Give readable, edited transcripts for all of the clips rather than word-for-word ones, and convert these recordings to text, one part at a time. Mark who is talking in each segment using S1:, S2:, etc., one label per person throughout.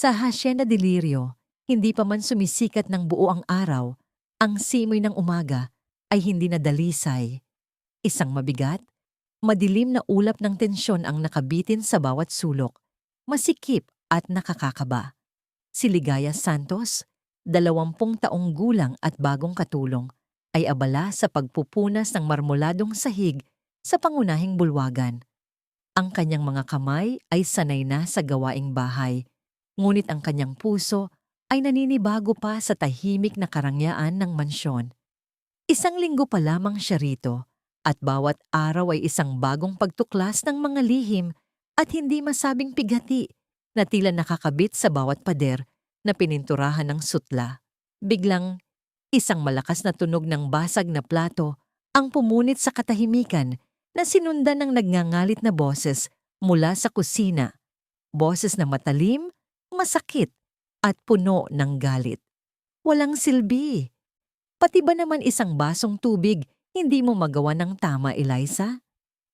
S1: Sa Hacienda de Lirio, hindi pa man sumisikat ng buo ang araw, ang simoy ng umaga ay hindi na dalisay. Isang mabigat, madilim na ulap ng tensyon ang nakabitin sa bawat sulok, masikip at nakakakaba. Si Ligaya Santos, 20 taong gulang at bagong katulong, ay abala sa pagpupunas ng marmoladong sahig sa pangunahing bulwagan. Ang kanyang mga kamay ay sanay na sa gawaing bahay, ngunit ang kanyang puso ay naninibago pa sa tahimik na karangyaan ng mansyon. Isang linggo pa lamang siya rito, at bawat araw ay isang bagong pagtuklas ng mga lihim at hindi masabing pighati na tila nakakabit sa bawat pader na pininturahan ng sutla. Biglang, isang malakas na tunog ng basag na plato ang pumunit sa katahimikan na sinundan ng nagngangalit na boses mula sa kusina. Boses na matalim, masakit, at puno ng galit. Walang silbi. Pati ba naman isang basong tubig hindi mo magawa ng tama, Eliza?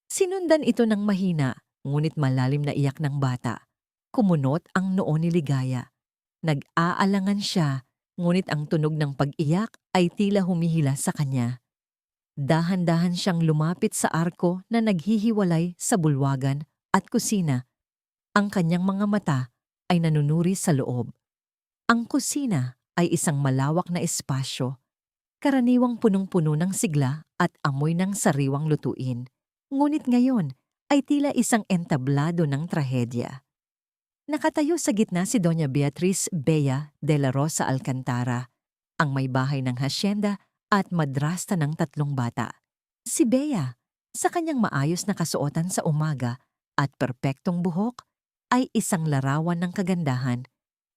S1: Sinundan ito ng mahina, ngunit malalim na iyak ng bata. Kumunot ang noo ni Ligaya. Nag-aalangan siya, ngunit ang tunog ng pag-iyak ay tila humihila sa kanya. Dahan-dahan siyang lumapit sa arko na naghihiwalay sa bulwagan at kusina. Ang kanyang mga mata ay nanunuri sa loob. Ang kusina ay isang malawak na espasyo, karaniwang punong-puno ng sigla at amoy ng sariwang lutuin. Ngunit ngayon ay tila isang entablado ng trahedya. Nakatayo sa gitna si Doña Beatriz Bea de la Rosa Alcantara, ang may bahay ng hasyenda at madrasta ng 3 bata. Si Bea, sa kanyang maayos na kasuotan sa umaga at perpektong buhok, ay isang larawan ng kagandahan,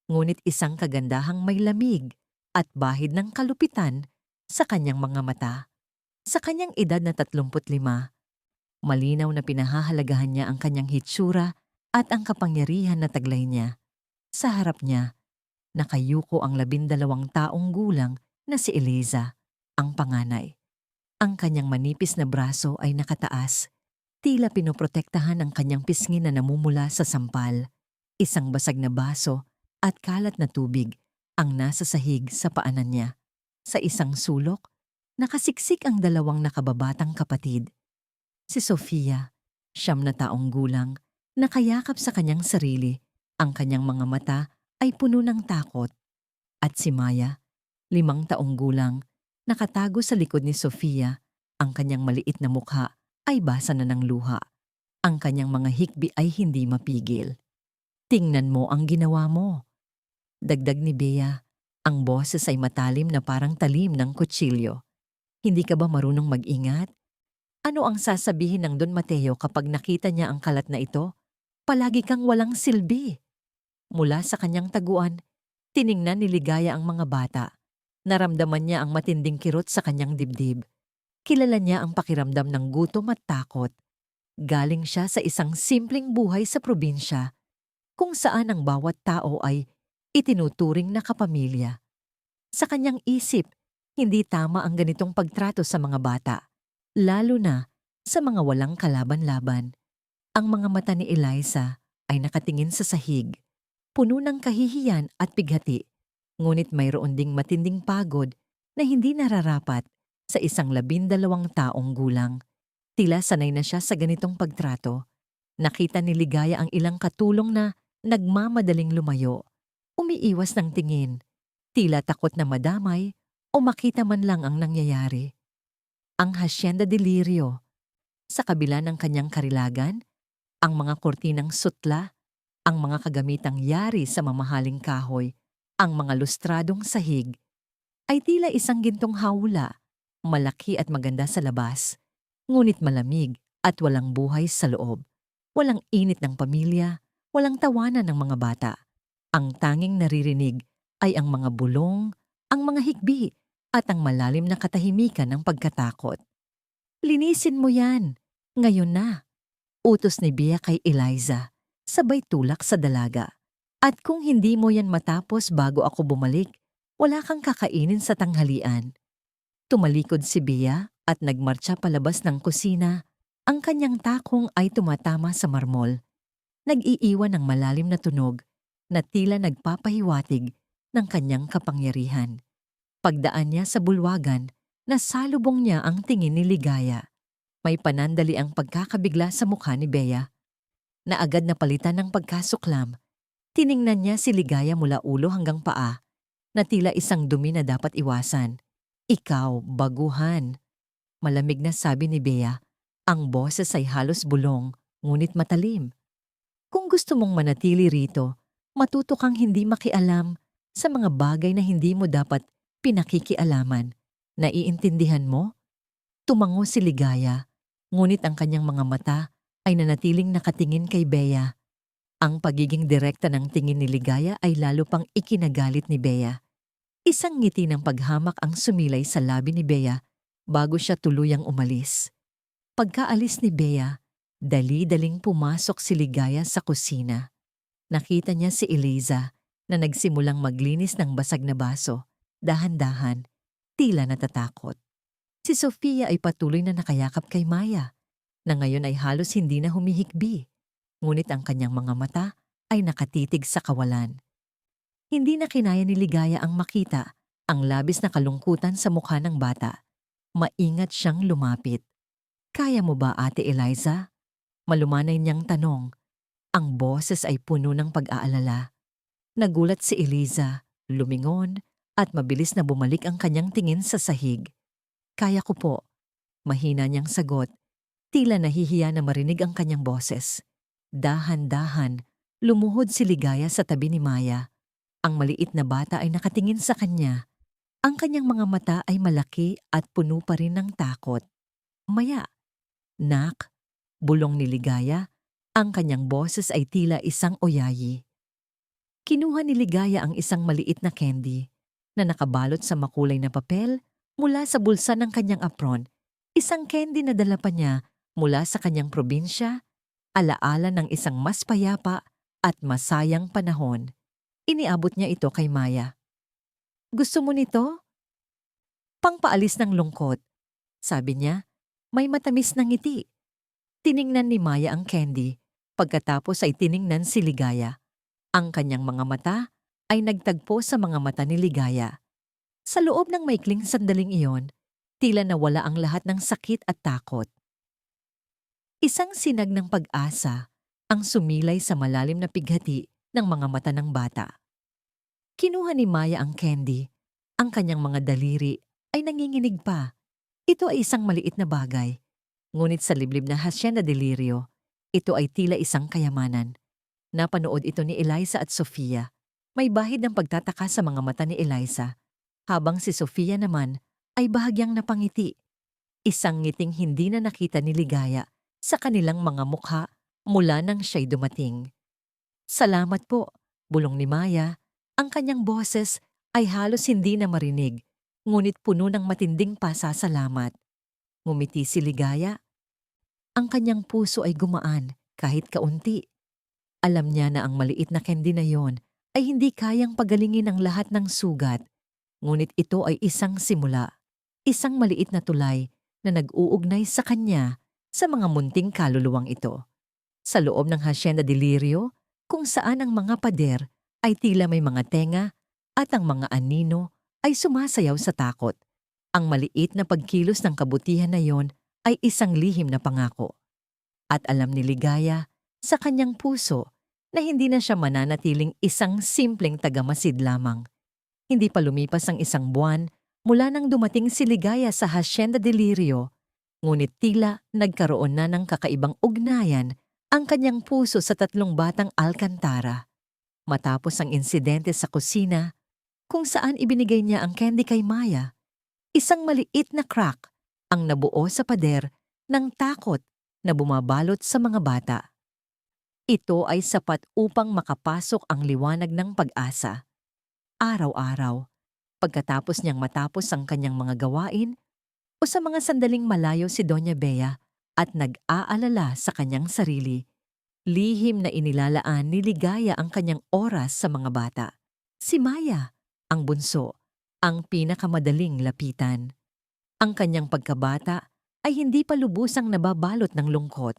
S1: ngunit isang kagandahang may lamig at bahid ng kalupitan sa kanyang mga mata. Sa kanyang edad na 35, malinaw na pinahahalagahan niya ang kanyang hitsura at ang kapangyarihan na taglay niya. Sa harap niya, nakayuko ang 12 taong gulang na si Eliza, ang panganay. Ang kanyang manipis na braso ay nakataas, tila pinoprotektahan ang kanyang pisngi na namumula sa sampal. Isang basag na baso at kalat na tubig ang nasa sahig sa paanan niya. Sa isang sulok, nakasiksik ang 2 nakababatang kapatid. Si Sofia, 9 taong gulang, nakayakap sa kanyang sarili, ang kanyang mga mata ay puno ng takot. At si Maya, 5 taong gulang, nakatago sa likod ni Sofia, ang kanyang maliit na mukha ay basa na ng luha. Ang kanyang mga hikbi ay hindi mapigil. "Tingnan mo ang ginawa mo," dagdag ni Bea. Ang boses ay matalim na parang talim ng kutsilyo. "Hindi ka ba marunong mag-ingat? Ano ang sasabihin ng Don Mateo kapag nakita niya ang kalat na ito? Palagi kang walang silbi." Mula sa kanyang taguan, tiningnan ni Ligaya ang mga bata. Naramdaman niya ang matinding kirot sa kanyang dibdib. Kilala niya ang pakiramdam ng gutom at takot. Galing siya sa isang simpleng buhay sa probinsya, kung saan ang bawat tao ay itinuturing na kapamilya. Sa kanyang isip, hindi tama ang ganitong pagtrato sa mga bata, lalo na sa mga walang kalaban-laban. Ang mga mata ni Eliza ay nakatingin sa sahig, puno ng kahihiyan at bighati, ngunit mayroon ding matinding pagod na hindi nararapat sa isang 12 taong gulang. Tila sanay na siya sa ganitong pagtrato. Nakita ni Ligaya ang ilang katulong na nagmamadaling lumayo, umiiwas ng tingin, tila takot na madamay o makita man lang ang nangyayari. Ang Hacienda de Lirio, sa kabila ng kanyang karilagan, ang mga kortinang sutla, ang mga kagamitang yari sa mamahaling kahoy, ang mga lustradong sahig, ay tila isang gintong hawla, malaki at maganda sa labas, ngunit malamig at walang buhay sa loob. Walang init ng pamilya, walang tawanan ng mga bata. Ang tanging naririnig ay ang mga bulong, ang mga hikbi, at ang malalim na katahimikan ng pagkatakot. "Linisin mo yan, ngayon na," utos ni Bea kay Eliza, sabay tulak sa dalaga. "At kung hindi mo yan matapos bago ako bumalik, wala kang kakainin sa tanghalian." Tumalikod si Bea at nagmartsa palabas ng kusina. Ang kanyang takong ay tumatama sa marmol. Nag-iiwan ng malalim na tunog, na tila nagpapahiwatig ng kanyang kapangyarihan. Pagdaan niya sa bulwagan, nasalubong niya ang tingin ni Ligaya. May panandali ang pagkakabigla sa mukha ni Bea, na agad napalitan ng pagkasuklam. Tiningnan niya si Ligaya mula ulo hanggang paa, na tila isang dumi na dapat iwasan. "Ikaw, baguhan." Malamig na sabi ni Bea. Ang boses ay halos bulong, ngunit matalim. "Kung gusto mong manatili rito, matuto kang hindi makialam sa mga bagay na hindi mo dapat pinakikialaman. Naiintindihan mo?" Tumango si Ligaya, ngunit ang kanyang mga mata ay nanatiling nakatingin kay Bea. Ang pagiging direkta ng tingin ni Ligaya ay lalo pang ikinagalit ni Bea. Isang ngiti ng paghamak ang sumilay sa labi ni Bea bago siya tuluyang umalis. Pagkaalis ni Bea, dali-daling pumasok si Ligaya sa kusina. Nakita niya si Eliza na nagsimulang maglinis ng basag na baso, dahan-dahan, tila natatakot. Si Sofia ay patuloy na nakayakap kay Maya, na ngayon ay halos hindi na humihikbi, ngunit ang kanyang mga mata ay nakatitig sa kawalan. Hindi na kinaya ni Ligaya ang makita ang labis na kalungkutan sa mukha ng bata. Maingat siyang lumapit. "Kaya mo ba, Ate Eliza?" Malumanay niyang tanong. Ang boses ay puno ng pag-aalala. Nagulat si Eliza, lumingon, at mabilis na bumalik ang kanyang tingin sa sahig. "Kaya ko po." Mahina niyang sagot, tila nahihiya na marinig ang kanyang boses. Dahan-dahan, lumuhod si Ligaya sa tabi ni Maya. Ang maliit na bata ay nakatingin sa kanya. Ang kanyang mga mata ay malaki at puno pa rin ng takot. "Maya." "Nak," bulong ni Ligaya, ang kanyang boses ay tila isang oyayi. Kinuha ni Ligaya ang isang maliit na candy na nakabalot sa makulay na papel mula sa bulsa ng kanyang apron. Isang candy na dala pa niya mula sa kanyang probinsya, alaala ng isang mas payapa at masayang panahon. Iniabot niya ito kay Maya. "Gusto mo nito?" "Pangpaalis ng lungkot," sabi niya. May matamis na ngiti. Tiningnan ni Maya ang candy, pagkatapos ay tiningnan si Ligaya. Ang kanyang mga mata ay nagtagpo sa mga mata ni Ligaya. Sa loob ng maikling sandaling iyon, tila nawala ang lahat ng sakit at takot. Isang sinag ng pag-asa ang sumilay sa malalim na pighati ng mga mata ng bata. Kinuha ni Maya ang candy. Ang kanyang mga daliri ay nanginginig pa. Ito ay isang maliit na bagay. Ngunit sa liblib na Hacienda de Lirio, ito ay tila isang kayamanan. Napanood ito ni Eliza at Sofia. May bahid ng pagtataka sa mga mata ni Eliza, habang si Sofia naman ay bahagyang napangiti. Isang ngiting hindi na nakita ni Ligaya sa kanilang mga mukha mula nang siya'y dumating. "Salamat po," bulong ni Maya. Ang kanyang boses ay halos hindi na marinig, ngunit puno ng matinding pasasalamat. Ngumiti si Ligaya. Ang kanyang puso ay gumaan kahit kaunti. Alam niya na ang maliit na candy na yon ay hindi kayang pagalingin ang lahat ng sugat, ngunit ito ay isang simula, isang maliit na tulay na nag-uugnay sa kanya sa mga munting kaluluwang ito. Sa loob ng Hacienda de Lirio, kung saan ang mga pader ay tila may mga tenga at ang mga anino ay sumasayaw sa takot. Ang maliit na pagkilos ng kabutihan na yon ay isang lihim na pangako. At alam ni Ligaya sa kanyang puso na hindi na siya mananatiling isang simpleng tagamasid lamang. Hindi pa lumipas ang isang buwan mula nang dumating si Ligaya sa Hacienda de Lirio, ngunit tila nagkaroon na ng kakaibang ugnayan ang kanyang puso sa tatlong batang Alcantara. Matapos ang insidente sa kusina, kung saan ibinigay niya ang candy kay Maya, isang maliit na crack ang nabuo sa pader ng takot na bumabalot sa mga bata. Ito ay sapat upang makapasok ang liwanag ng pag-asa. Araw-araw, pagkatapos niyang matapos ang kanyang mga gawain o sa mga sandaling malayo si Doña Bea at nag-aalala sa kanyang sarili, lihim na inilalaan ni Ligaya ang kanyang oras sa mga bata. Si Maya, ang bunso, ang pinakamadaling lapitan. Ang kanyang pagkabata ay hindi pa lubusang nababalot ng lungkot.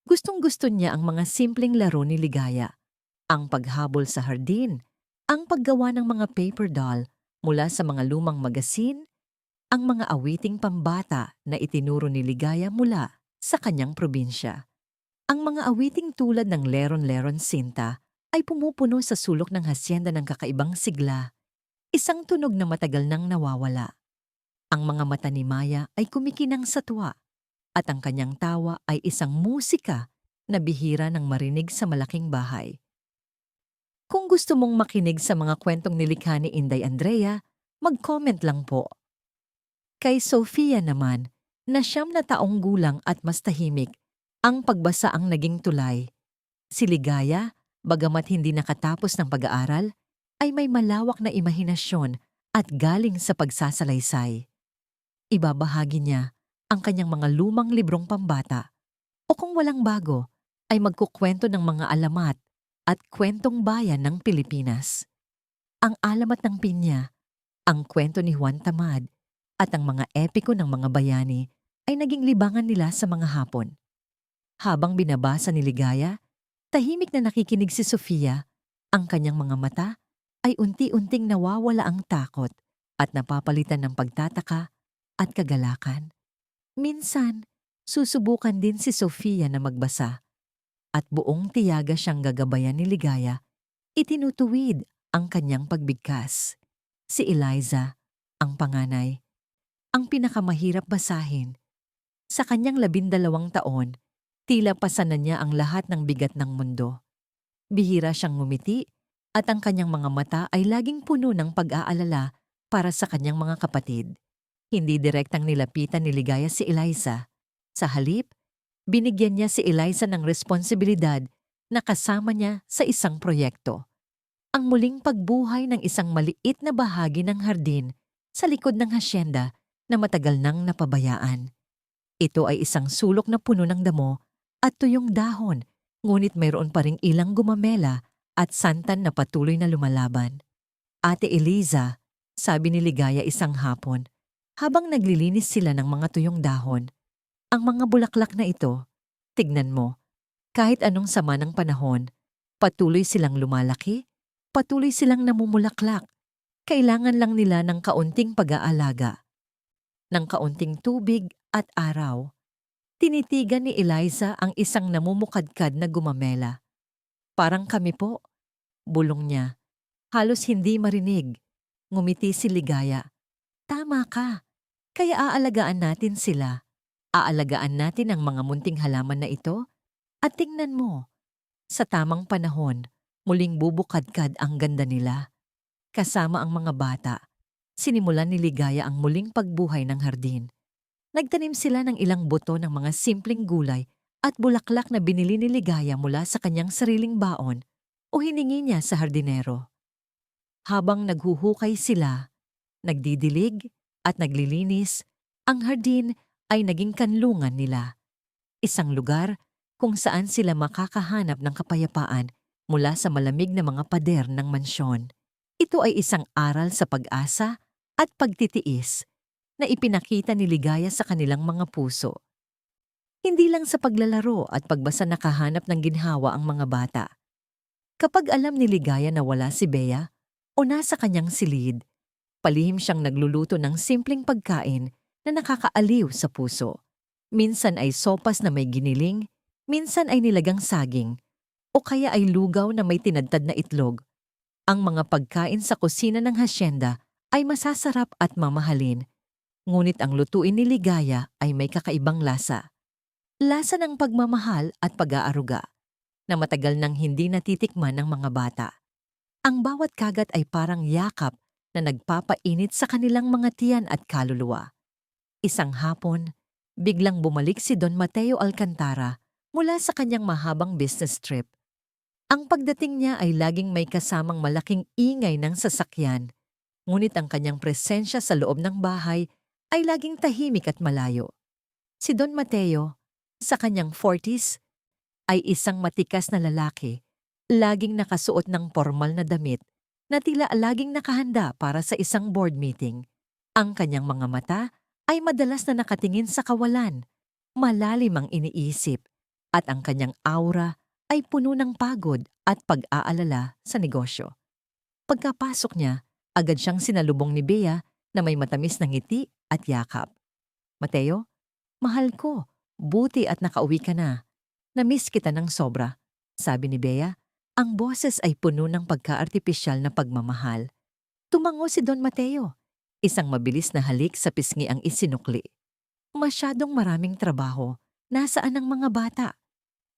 S1: Gustong-gusto niya ang mga simpleng laro ni Ligaya. ang paghabol sa hardin, ang paggawa ng mga paper doll mula sa mga lumang magasin, ang mga awiting pambata na itinuro ni Ligaya mula sa kanyang probinsya. Ang mga awiting tulad ng Leron-Leron Sinta ay pumupuno sa sulok ng hasyenda ng kakaibang sigla, isang tunog na matagal nang nawawala. Ang mga mata ni Maya ay kumikinang sa tuwa at ang kanyang tawa ay isang musika na bihira nang marinig sa malaking bahay. Kung gusto mong makinig sa mga kwentong nilikha ni Inday Andrea, mag-comment lang po. Kay Sofia naman, na 9 gulang at mas tahimik, ang pagbasa ang naging tulay. Si Ligaya, bagamat hindi nakatapos ng pag-aaral, ay may malawak na imahinasyon at galing sa pagsasalaysay. Ibabahagi niya ang kanyang mga lumang librong pambata o kung walang bago, ay magkukwento ng mga alamat at kwentong bayan ng Pilipinas. Ang alamat ng pinya, ang kwento ni Juan Tamad, at ang mga epiko ng mga bayani ay naging libangan nila sa mga hapon. Habang binabasa ni Ligaya, tahimik na nakikinig si Sofia, ang kanyang mga mata ay unti-unting nawawala ang takot at napapalitan ng pagtataka at kagalakan. Minsan, susubukan din si Sofia na magbasa at buong tiyaga siyang gagabayan ni Ligaya, itinutuwid ang kanyang pagbigkas. Si Eliza, ang panganay, ang pinakamahirap basahin. Sa kanyang 12 taon, tila pasanan niya ang lahat ng bigat ng mundo. Bihira siyang ngumiti at ang kanyang mga mata ay laging puno ng pag-aalala para sa kanyang mga kapatid. Hindi direktang nilapitan ni Ligaya si Eliza. Sa halip, binigyan niya si Eliza ng responsibilidad na kasama niya sa isang proyekto. Ang muling pagbuhay ng isang maliit na bahagi ng hardin sa likod ng hasyenda na matagal nang napabayaan. Ito ay isang sulok na puno ng damo at tuyong dahon, ngunit mayroon pa ring ilang gumamela at santan na patuloy na lumalaban. Ate Eliza, sabi ni Ligaya isang hapon, habang naglilinis sila ng mga tuyong dahon, ang mga bulaklak na ito, tignan mo, kahit anong sama ng panahon, patuloy silang lumalaki, patuloy silang namumulaklak. Kailangan lang nila ng kaunting pag-aalaga, ng kaunting tubig at araw. Tinitigan ni Eliza ang isang namumukadkad na gumamela. Parang kami po, bulong niya. Halos hindi marinig. Ngumiti si Ligaya. Tama ka. Kaya aalagaan natin sila. Aalagaan natin ang mga munting halaman na ito. At tingnan mo, sa tamang panahon, muling bubukadkad ang ganda nila. Kasama ang mga bata, sinimulan ni Ligaya ang muling pagbuhay ng hardin. Nagtanim sila ng ilang buto ng mga simpleng gulay at bulaklak na binili ni Ligaya mula sa kanyang sariling baon o hiningi niya sa hardinero. Habang naghuhukay sila, nagdidilig at naglilinis, ang hardin ay naging kanlungan nila. Isang lugar kung saan sila makakahanap ng kapayapaan mula sa malamig na mga pader ng mansyon. Ito ay isang aral sa pag-asa at pagtitiis na ipinakita ni Ligaya sa kanilang mga puso. Hindi lang sa paglalaro at pagbasa nakahanap ng ginhawa ang mga bata. Kapag alam ni Ligaya na wala si Bea o nasa kanyang silid, palihim siyang nagluluto ng simpleng pagkain na nakakaaliw sa puso. Minsan ay sopas na may giniling, minsan ay nilagang saging, o kaya ay lugaw na may tinadtad na itlog. Ang mga pagkain sa kusina ng hasyenda ay masasarap at mamahalin, ngunit ang lutuin ni Ligaya ay may kakaibang lasa. Lasa ng pagmamahal at pag-aaruga na matagal nang hindi natitikman ng mga bata. Ang bawat kagat ay parang yakap na nagpapainit sa kanilang mga tiyan at kaluluwa. Isang hapon, biglang bumalik si Don Mateo Alcantara mula sa kanyang mahabang business trip. Ang pagdating niya ay laging may kasamang malaking ingay ng sasakyan, ngunit ang kanyang presensya sa loob ng bahay ay laging tahimik at malayo. Si Don Mateo, sa kanyang 40s, ay isang matikas na lalaki, laging nakasuot ng formal na damit na tila laging nakahanda para sa isang board meeting. Ang kanyang mga mata ay madalas na nakatingin sa kawalan, malalim ang iniisip, at ang kanyang aura ay puno ng pagod at pag-aalala sa negosyo. Pagkapasok niya, agad siyang sinalubong ni Bea na may matamis na ngiti at yakap. "Mateo, mahal ko, buti at nakauwi ka na. Namiss kita ng sobra," sabi ni Bea. Ang boses ay puno ng pagka-artipisyal na pagmamahal. Tumango si Don Mateo. Isang mabilis na halik sa pisngi ang isinukli. Masyadong maraming trabaho. Nasaan ang mga bata?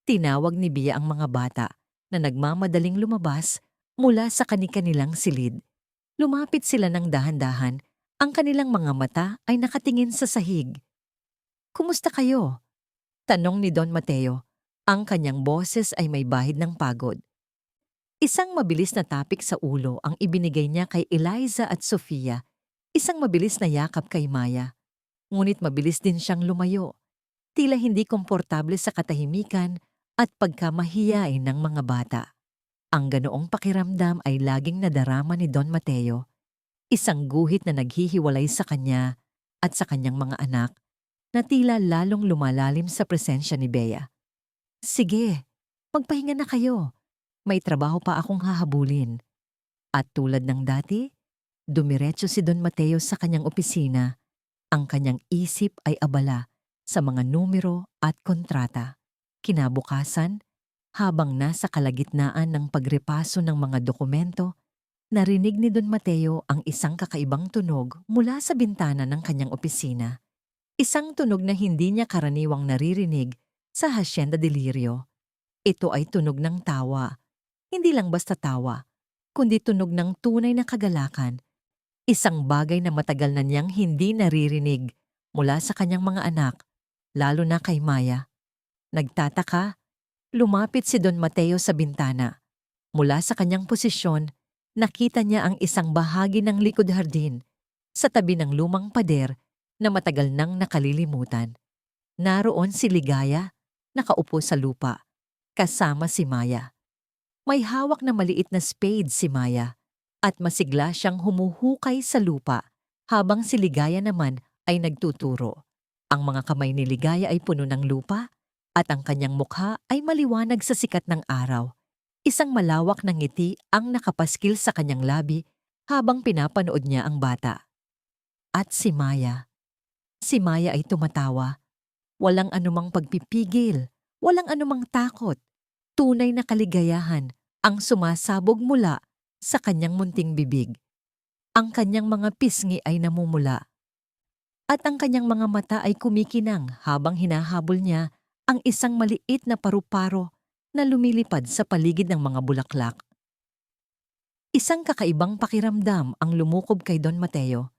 S1: Tinawag ni Bea ang mga bata na nagmamadaling lumabas mula sa kani-kanilang silid. Lumapit sila ng dahan-dahan. Ang kanilang mga mata ay nakatingin sa sahig. "Kumusta kayo?" tanong ni Don Mateo. Ang kanyang boses ay may bahid ng pagod. Isang mabilis na tapik sa ulo ang ibinigay niya kay Eliza at Sofia. Isang mabilis na yakap kay Maya. Ngunit mabilis din siyang lumayo. Tila hindi komportable sa katahimikan at pagkamahiyain ng mga bata. Ang ganoong pakiramdam ay laging nadarama ni Don Mateo. Isang guhit na naghihiwalay sa kanya at sa kanyang mga anak na tila lalong lumalalim sa presensya ni Bea. "Sige, magpahinga na kayo. May trabaho pa akong hahabulin." At tulad ng dati, dumiretso si Don Mateo sa kanyang opisina. Ang kanyang isip ay abala sa mga numero at kontrata. Kinabukasan, habang nasa kalagitnaan ng pagrepaso ng mga dokumento, narinig ni Don Mateo ang isang kakaibang tunog mula sa bintana ng kanyang opisina. Isang tunog na hindi niya karaniwang naririnig sa Hacienda de Lirio. Ito ay tunog ng tawa. Hindi lang basta tawa, kundi tunog ng tunay na kagalakan. Isang bagay na matagal na niyang hindi naririnig mula sa kanyang mga anak, lalo na kay Maya. Nagtataka, lumapit si Don Mateo sa bintana. Mula sa kanyang posisyon, nakita niya ang isang bahagi ng likod hardin sa tabi ng lumang pader na matagal nang nakalilimutan. Naroon si Ligaya, nakaupo sa lupa, kasama si Maya. May hawak na maliit na spade si Maya at masigla siyang humuhukay sa lupa habang si Ligaya naman ay nagtuturo. Ang mga kamay ni Ligaya ay puno ng lupa at ang kanyang mukha ay maliwanag sa sikat ng araw. Isang malawak na ngiti ang nakapaskil sa kanyang labi habang pinapanood niya ang bata. At si Maya. Si Maya ay tumatawa. Walang anumang pagpipigil, walang anumang takot. Tunay na kaligayahan ang sumasabog mula sa kanyang munting bibig. Ang kanyang mga pisngi ay namumula. At ang kanyang mga mata ay kumikinang habang hinahabol niya ang isang maliit na paru-paro na lumilipad sa paligid ng mga bulaklak. Isang kakaibang pakiramdam ang lumukob kay Don Mateo.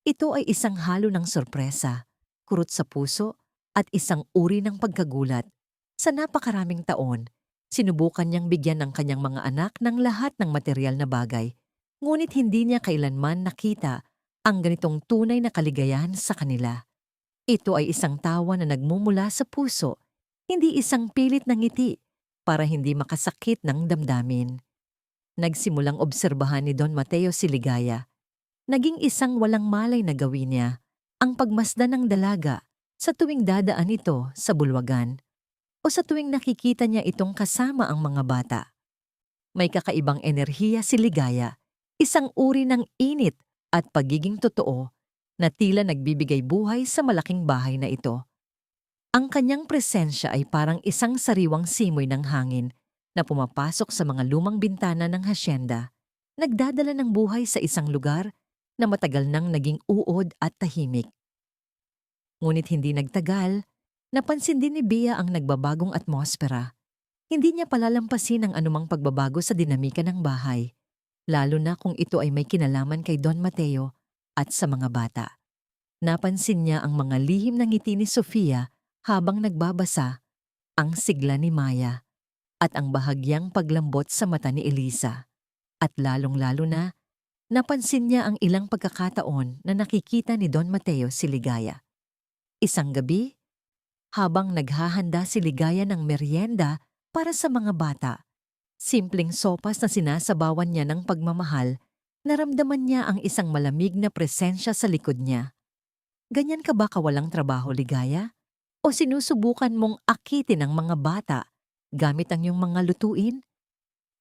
S1: Ito ay isang halo ng sorpresa, kurot sa puso at isang uri ng pagkagulat. Sa napakaraming taon, sinubukan niyang bigyan ng kanyang mga anak ng lahat ng material na bagay, ngunit hindi niya kailanman nakita ang ganitong tunay na kaligayahan sa kanila. Ito ay isang tawa na nagmumula sa puso, hindi isang pilit na ngiti para hindi makasakit ng damdamin. Nagsimulang obserbahan ni Don Mateo si Ligaya. Naging isang walang malay na gawin niya ang pagmasdan ng dalaga sa tuwing dadaan ito sa bulwagan o sa tuwing nakikita niya itong kasama ang mga bata. May kakaibang enerhiya si Ligaya, isang uri ng init at pagiging totoo na tila nagbibigay buhay sa malaking bahay na ito. Ang kanyang presensya ay parang isang sariwang simoy ng hangin na pumapasok sa mga lumang bintana ng hasyenda, nagdadala ng buhay sa isang lugar na matagal nang naging uod at tahimik. Ngunit hindi nagtagal, napansin din ni Bea ang nagbabagong atmosfera. Hindi niya palalampasin ang anumang pagbabago sa dinamika ng bahay, lalo na kung ito ay may kinalaman kay Don Mateo at sa mga bata. Napansin niya ang mga lihim na ngiti ni Sofia habang nagbabasa, ang sigla ni Maya, at ang bahagyang paglambot sa mata ni Eliza. At lalong-lalo na, napansin niya ang ilang pagkakataon na nakikita ni Don Mateo si Ligaya. Isang gabi, habang naghahanda si Ligaya ng merienda para sa mga bata, simpleng sopas na sinasabawan niya ng pagmamahal, naramdaman niya ang isang malamig na presensya sa likod niya. Ganyan ka ba kawalang trabaho, Ligaya? O sinusubukan mong akitin ang mga bata gamit ang iyong mga lutuin?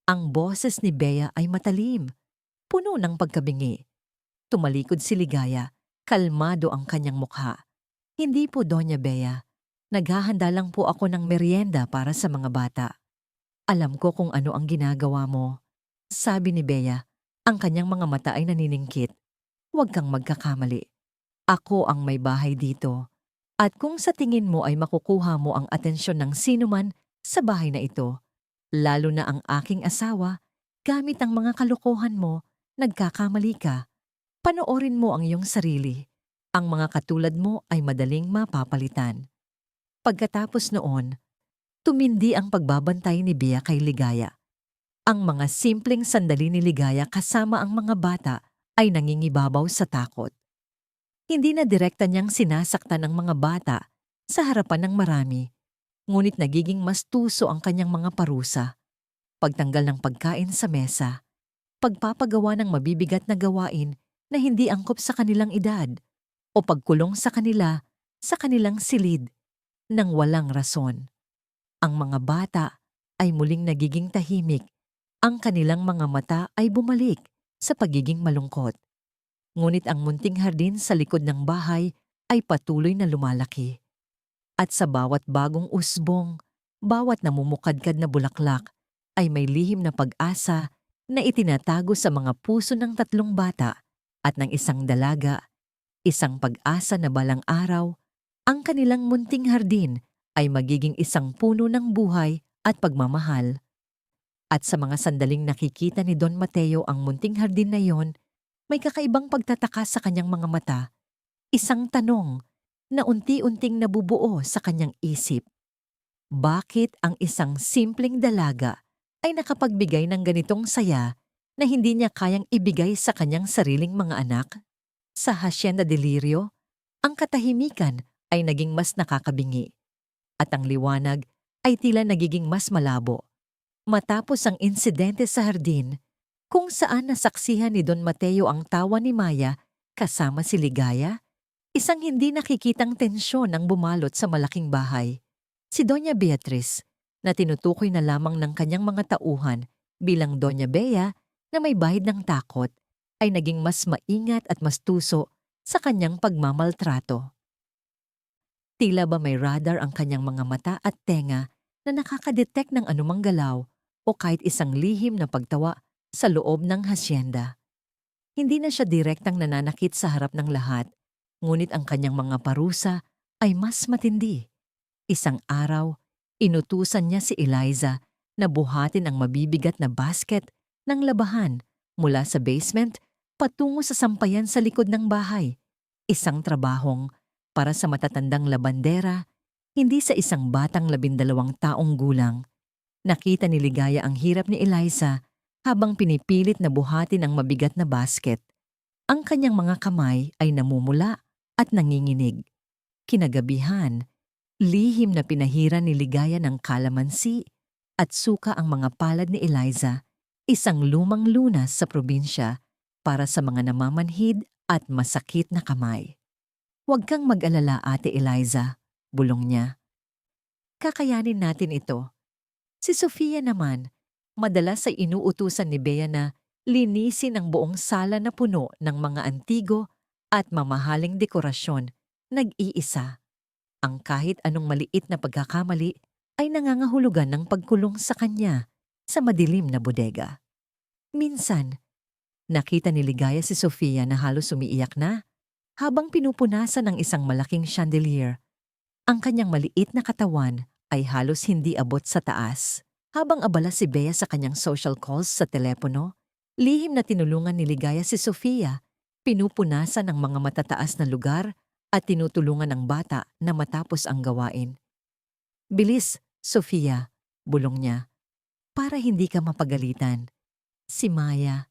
S1: Ang boses ni Bea ay matalim, puno ng pagkabingi. Tumalikod si Ligaya, kalmado ang kanyang mukha. Hindi po, Doña Bea. Naghahanda lang po ako ng merienda para sa mga bata. Alam ko kung ano ang ginagawa mo. Sabi ni Bea, ang kanyang mga mata ay naniningkit. Huwag kang magkakamali. Ako ang may bahay dito. At kung sa tingin mo ay makukuha mo ang atensyon ng sinuman sa bahay na ito, lalo na ang aking asawa, gamit ang mga kalokohan mo, nagkakamali ka. Panoorin mo ang iyong sarili. Ang mga katulad mo ay madaling mapapalitan. Pagkatapos noon, tumindi ang pagbabantay ni Bea kay Ligaya. Ang mga simpleng sandali ni Ligaya kasama ang mga bata ay nangingibabaw sa takot. Hindi na direkta niyang sinasaktan ang mga bata sa harapan ng marami, ngunit nagiging mas tuso ang kanyang mga parusa. Pagtanggal ng pagkain sa mesa, pagpapagawa ng mabibigat na gawain na hindi angkop sa kanilang edad, o pagkulong sa kanila sa kanilang silid nang walang rason. Ang mga bata ay muling nagiging tahimik, ang kanilang mga mata ay bumalik sa pagiging malungkot. Ngunit ang munting hardin sa likod ng bahay ay patuloy na lumalaki. At sa bawat bagong usbong, bawat namumukadkad na bulaklak, ay may lihim na pag-asa na itinatago sa mga puso ng 3 bata at ng isang dalaga, isang pag-asa na balang araw, ang kanilang munting hardin ay magiging isang puno ng buhay at pagmamahal. At sa mga sandaling nakikita ni Don Mateo ang munting hardin na yon, may kakaibang pagtataka sa kanyang mga mata, isang tanong na unti-unting nabubuo sa kanyang isip. Bakit ang isang simpleng dalaga ay nakapagbigay ng ganitong saya na hindi niya kayang ibigay sa kanyang sariling mga anak? Sa Hacienda de Lirio, ang katahimikan ay naging mas nakakabingi at ang liwanag ay tila nagiging mas malabo. Matapos ang insidente sa hardin, kung saan nasaksihan ni Don Mateo ang tawa ni Maya kasama si Ligaya, isang hindi nakikitang tensyon ang bumalot sa malaking bahay. Si Doña Beatriz, na tinutukoy na lamang ng kanyang mga tauhan bilang Doña Bea na may bahid ng takot, ay naging mas maingat at mas tuso sa kanyang pagmamaltrato. Tila ba may radar ang kanyang mga mata at tenga na nakakadetect ng anumang galaw o kahit isang lihim na pagtawa sa loob ng hasyenda. Hindi na siya direktang nananakit sa harap ng lahat, ngunit ang kanyang mga parusa ay mas matindi. Isang araw, inutusan niya si Eliza na buhatin ang mabibigat na basket ng labahan mula sa basement patungo sa sampayan sa likod ng bahay. Isang trabahong para sa matatandang labandera, hindi sa isang batang 12 taong gulang. Nakita ni Ligaya ang hirap ni Eliza habang pinipilit na buhatin ang mabigat na basket. Ang kanyang mga kamay ay namumula at nanginginig. Kinagabihan, lihim na pinahiran ni Ligaya ng kalamansi at suka ang mga palad ni Eliza, isang lumang lunas sa probinsya para sa mga namamanhid at masakit na kamay. "Huwag kang mag-alala, Ate Eliza," bulong niya. "Kakayanin natin ito." Si Sofia naman, madalas ay inuutusan ni Bea na linisin ang buong sala na puno ng mga antigo at mamahaling dekorasyon, nag-iisa. Ang kahit anong maliit na pagkakamali ay nangangahulugan ng pagkulong sa kanya sa madilim na bodega. Minsan, nakita ni Ligaya si Sofia na halos umiiyak na habang pinupunasan ng isang malaking chandelier. Ang kanyang maliit na katawan ay halos hindi abot sa taas. Habang abala si Bea sa kanyang social calls sa telepono, lihim na tinulungan ni Ligaya si Sofia, pinupunasan ang mga matataas na lugar at tinutulungan ang bata na matapos ang gawain. "Bilis, Sofia," bulong niya, "para hindi ka mapagalitan." Si Maya,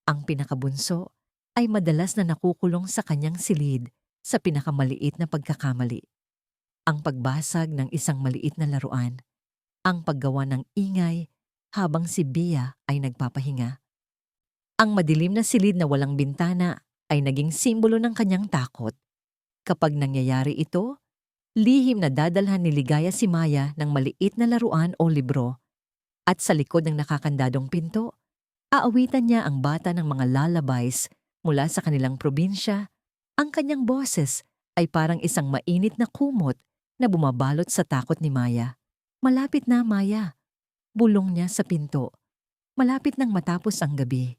S1: ang pinakabunso, ay madalas na nakukulong sa kanyang silid sa pinakamaliit na pagkakamali. Ang pagbasag ng isang maliit na laruan, ang paggawa ng ingay habang si Bea ay nagpapahinga. Ang madilim na silid na walang bintana ay naging simbolo ng kanyang takot. Kapag nangyayari ito, Lihim na dadalhan ni Ligaya si Maya ng maliit na laruan o libro at sa likod ng nakakandadong pinto, aawitan niya ang bata ng mga lullabies mula sa kanilang probinsya. Ang kanyang boses ay parang isang mainit na kumot na bumabalot sa takot ni Maya. Malapit na, Maya. Bulong niya sa pinto. Malapit nang matapos ang gabi.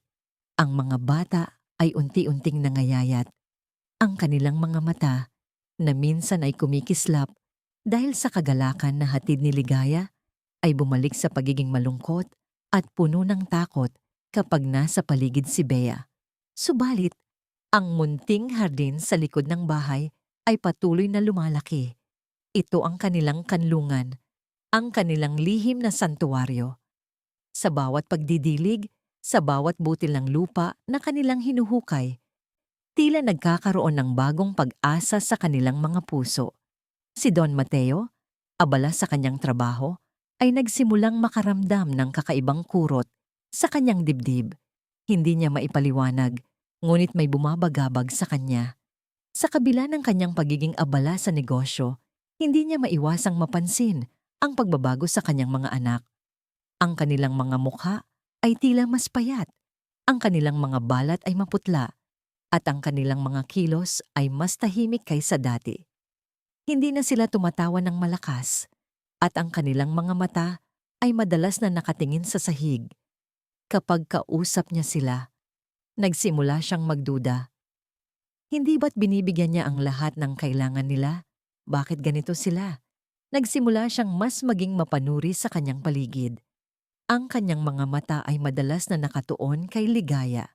S1: Ang mga bata ay unti-unting nangayayat. Ang kanilang mga mata na minsan ay kumikislap dahil sa kagalakan na hatid ni Ligaya ay bumalik sa pagiging malungkot at puno ng takot kapag nasa paligid si Bea. Subalit, ang munting hardin sa likod ng bahay ay patuloy na lumalaki. Ito ang kanilang kanlungan, ang kanilang lihim na santuwaryo. Sa bawat pagdidilig, sa bawat butil ng lupa na kanilang hinuhukay, tila nagkakaroon ng bagong pag-asa sa kanilang mga puso. Si Don Mateo, abala sa kanyang trabaho, ay nagsimulang makaramdam ng kakaibang kurot sa kanyang dibdib. Hindi niya maipaliwanag, ngunit may bumabagabag sa kanya. Sa kabila ng kanyang pagiging abala sa negosyo, hindi niya maiwasang mapansin ang pagbabago sa kanyang mga anak. Ang kanilang mga mukha ay tila mas payat, ang kanilang mga balat ay maputla, at ang kanilang mga kilos ay mas tahimik kaysa dati. Hindi na sila tumatawa ng malakas, at ang kanilang mga mata ay madalas na nakatingin sa sahig. Kapag kausap niya sila, nagsimula siyang magduda. Hindi ba't binibigyan niya ang lahat ng kailangan nila? Bakit ganito sila? Nagsimula siyang mas maging mapanuri sa kanyang paligid. Ang kanyang mga mata ay madalas na nakatuon kay Ligaya.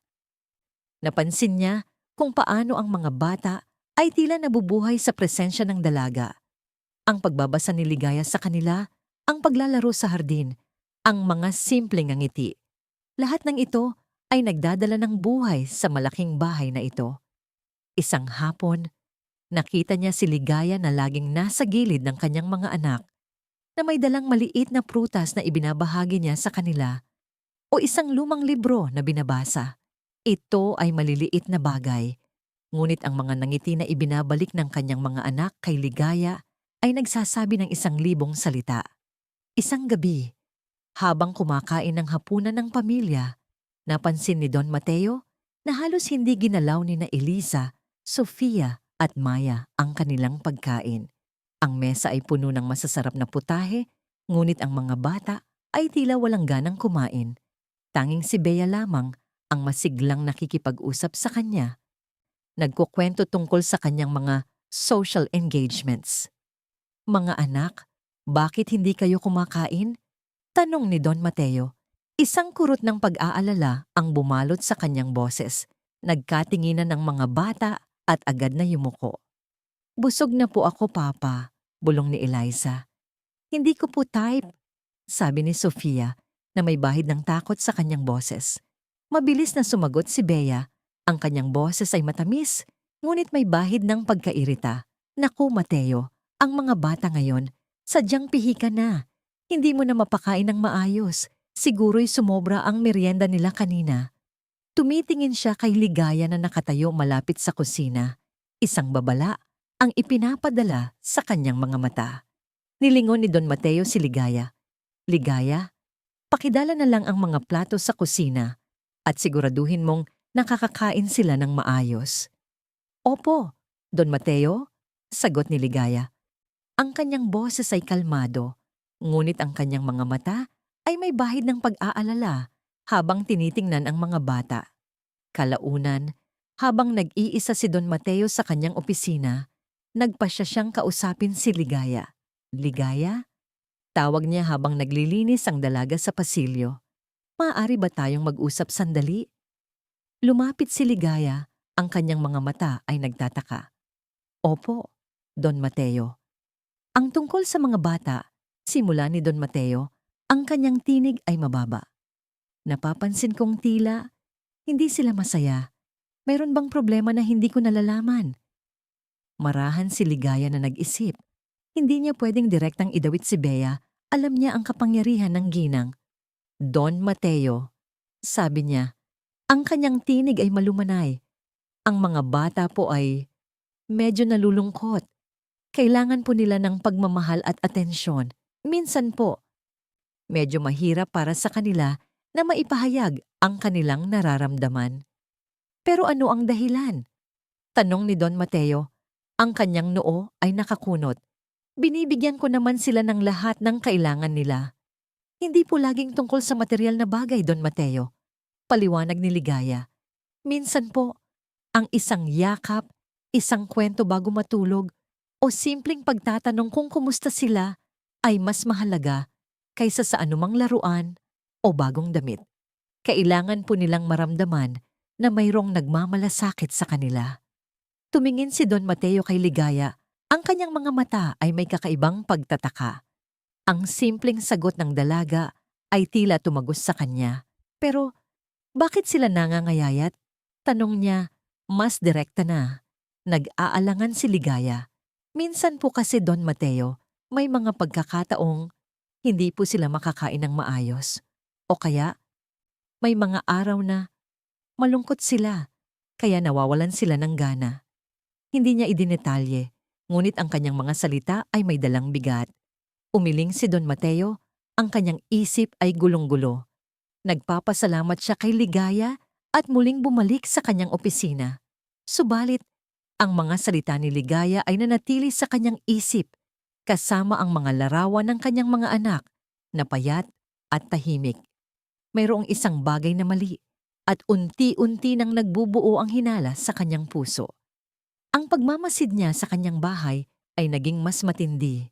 S1: Napansin niya kung paano ang mga bata ay tila nabubuhay sa presensya ng dalaga. Ang pagbabasa ni Ligaya sa kanila, ang paglalaro sa hardin, ang mga simpleng ngiti. Lahat ng ito ay nagdadala ng buhay sa malaking bahay na ito. Isang hapon, nakita niya si Ligaya na laging nasa gilid ng kanyang mga anak na may dalang maliit na prutas na ibinabahagi niya sa kanila o isang lumang libro na binabasa. Ito ay maliliit na bagay, ngunit ang mga nangiti na ibinabalik ng kanyang mga anak kay Ligaya ay nagsasabi ng 1,000 salita. Isang gabi, habang kumakain ng hapunan ng pamilya, napansin ni Don Mateo na halos hindi ginalaw ni na Elisa, Sofia at Maya ang kanilang pagkain. Ang mesa ay puno ng masasarap na putahe, ngunit ang mga bata ay tila walang ganang kumain. Tanging si Bea lamang ang masiglang nakikipag-usap sa kanya. Nagkukwento tungkol sa kanyang mga social engagements. Mga anak, bakit hindi kayo kumakain? Tanong ni Don Mateo. Isang kurot ng pag-aalala ang bumalot sa kanyang boses. Nagkatinginan ng mga bata at agad na yumuko. Busog na po ako, Papa, bulong ni Eliza. Hindi ko po type, sabi ni Sofia na may bahid ng takot sa kanyang boses. Mabilis na sumagot si Bea. Ang kanyang boses ay matamis, ngunit may bahid ng pagkairita. Naku, Mateo, ang mga bata ngayon, sadyang pihika na. Hindi mo na mapakain ng maayos. Siguro'y sumobra ang merienda nila kanina. Tumitingin siya kay Ligaya na nakatayo malapit sa kusina. Isang babala ang ipinapadala sa kanyang mga mata. Nilingon ni Don Mateo si Ligaya. Ligaya, pakidala na lang ang mga plato sa kusina at siguraduhin mong nakakakain sila ng maayos. Opo, Don Mateo, sagot ni Ligaya. Ang kanyang boses ay kalmado, ngunit ang kanyang mga mata ay may bahid ng pag-aalala habang tinitingnan ang mga bata. Kalaunan, habang nag-iisa si Don Mateo sa kanyang opisina, nagpasya siyang kausapin si Ligaya. Ligaya? Tawag niya habang naglilinis ang dalaga sa pasilyo. Maaari ba tayong mag-usap sandali? Lumapit si Ligaya, ang kanyang mga mata ay nagtataka. Opo, Don Mateo. Ang tungkol sa mga bata, simula ni Don Mateo, ang kanyang tinig ay mababa. Napapansin kong tila, hindi sila masaya. Mayroon bang problema na hindi ko nalalaman? Marahan si Ligaya na nag-isip. Hindi niya pwedeng direktang idawit si Bea. Alam niya ang kapangyarihan ng ginang. Don Mateo, sabi niya. Ang kanyang tinig ay malumanay. Ang mga bata po ay medyo nalulungkot. Kailangan po nila ng pagmamahal at atensyon. Minsan po, medyo mahirap para sa kanila na maipahayag ang kanilang nararamdaman. Pero ano ang dahilan? Tanong ni Don Mateo. Ang kanyang noo ay nakakunot. Binibigyan ko naman sila ng lahat ng kailangan nila. Hindi po laging tungkol sa material na bagay, Don Mateo. Paliwanag ni Ligaya. Minsan po, ang isang yakap, isang kwento bago matulog, o simpleng pagtatanong kung kumusta sila ay mas mahalaga kaysa sa anumang laruan o bagong damit. Kailangan po nilang maramdaman na mayroong nagmamalasakit sa kanila. Tumingin si Don Mateo kay Ligaya. Ang kanyang mga mata ay may kakaibang pagtataka. Ang simpleng sagot ng dalaga ay tila tumagos sa kanya. Pero bakit sila nangangayayat? Tanong niya, mas direkta na. Nag-aalangan si Ligaya. Minsan po kasi Don Mateo, may mga pagkakataong hindi po sila makakain ng maayos. O kaya, may mga araw na malungkot sila, kaya nawawalan sila ng gana. Hindi niya idinetalye, ngunit ang kanyang mga salita ay may dalang bigat. Umiling si Don Mateo, ang kanyang isip ay gulong-gulo. Nagpapasalamat siya kay Ligaya at muling bumalik sa kanyang opisina. Subalit, ang mga salita ni Ligaya ay nanatili sa kanyang isip, kasama ang mga larawan ng kanyang mga anak, na payat at tahimik. Mayroong isang bagay na mali, at unti-unti nang nagbubuo ang hinala sa kanyang puso. Ang pagmamasid niya sa kanyang bahay ay naging mas matindi.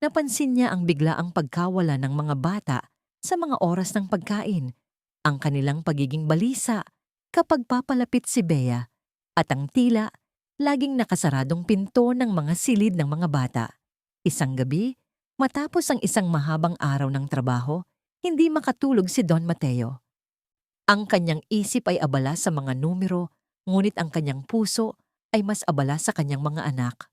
S1: Napansin niya ang biglaang pagkawala ng mga bata sa mga oras ng pagkain, ang kanilang pagiging balisa kapag papalapit si Bea, at ang tila laging nakasaradong pinto ng mga silid ng mga bata. Isang gabi, matapos ang isang mahabang araw ng trabaho, hindi makatulog si Don Mateo. Ang kanyang isip ay abala sa mga numero, ngunit ang kanyang puso ay mas abala sa kanyang mga anak.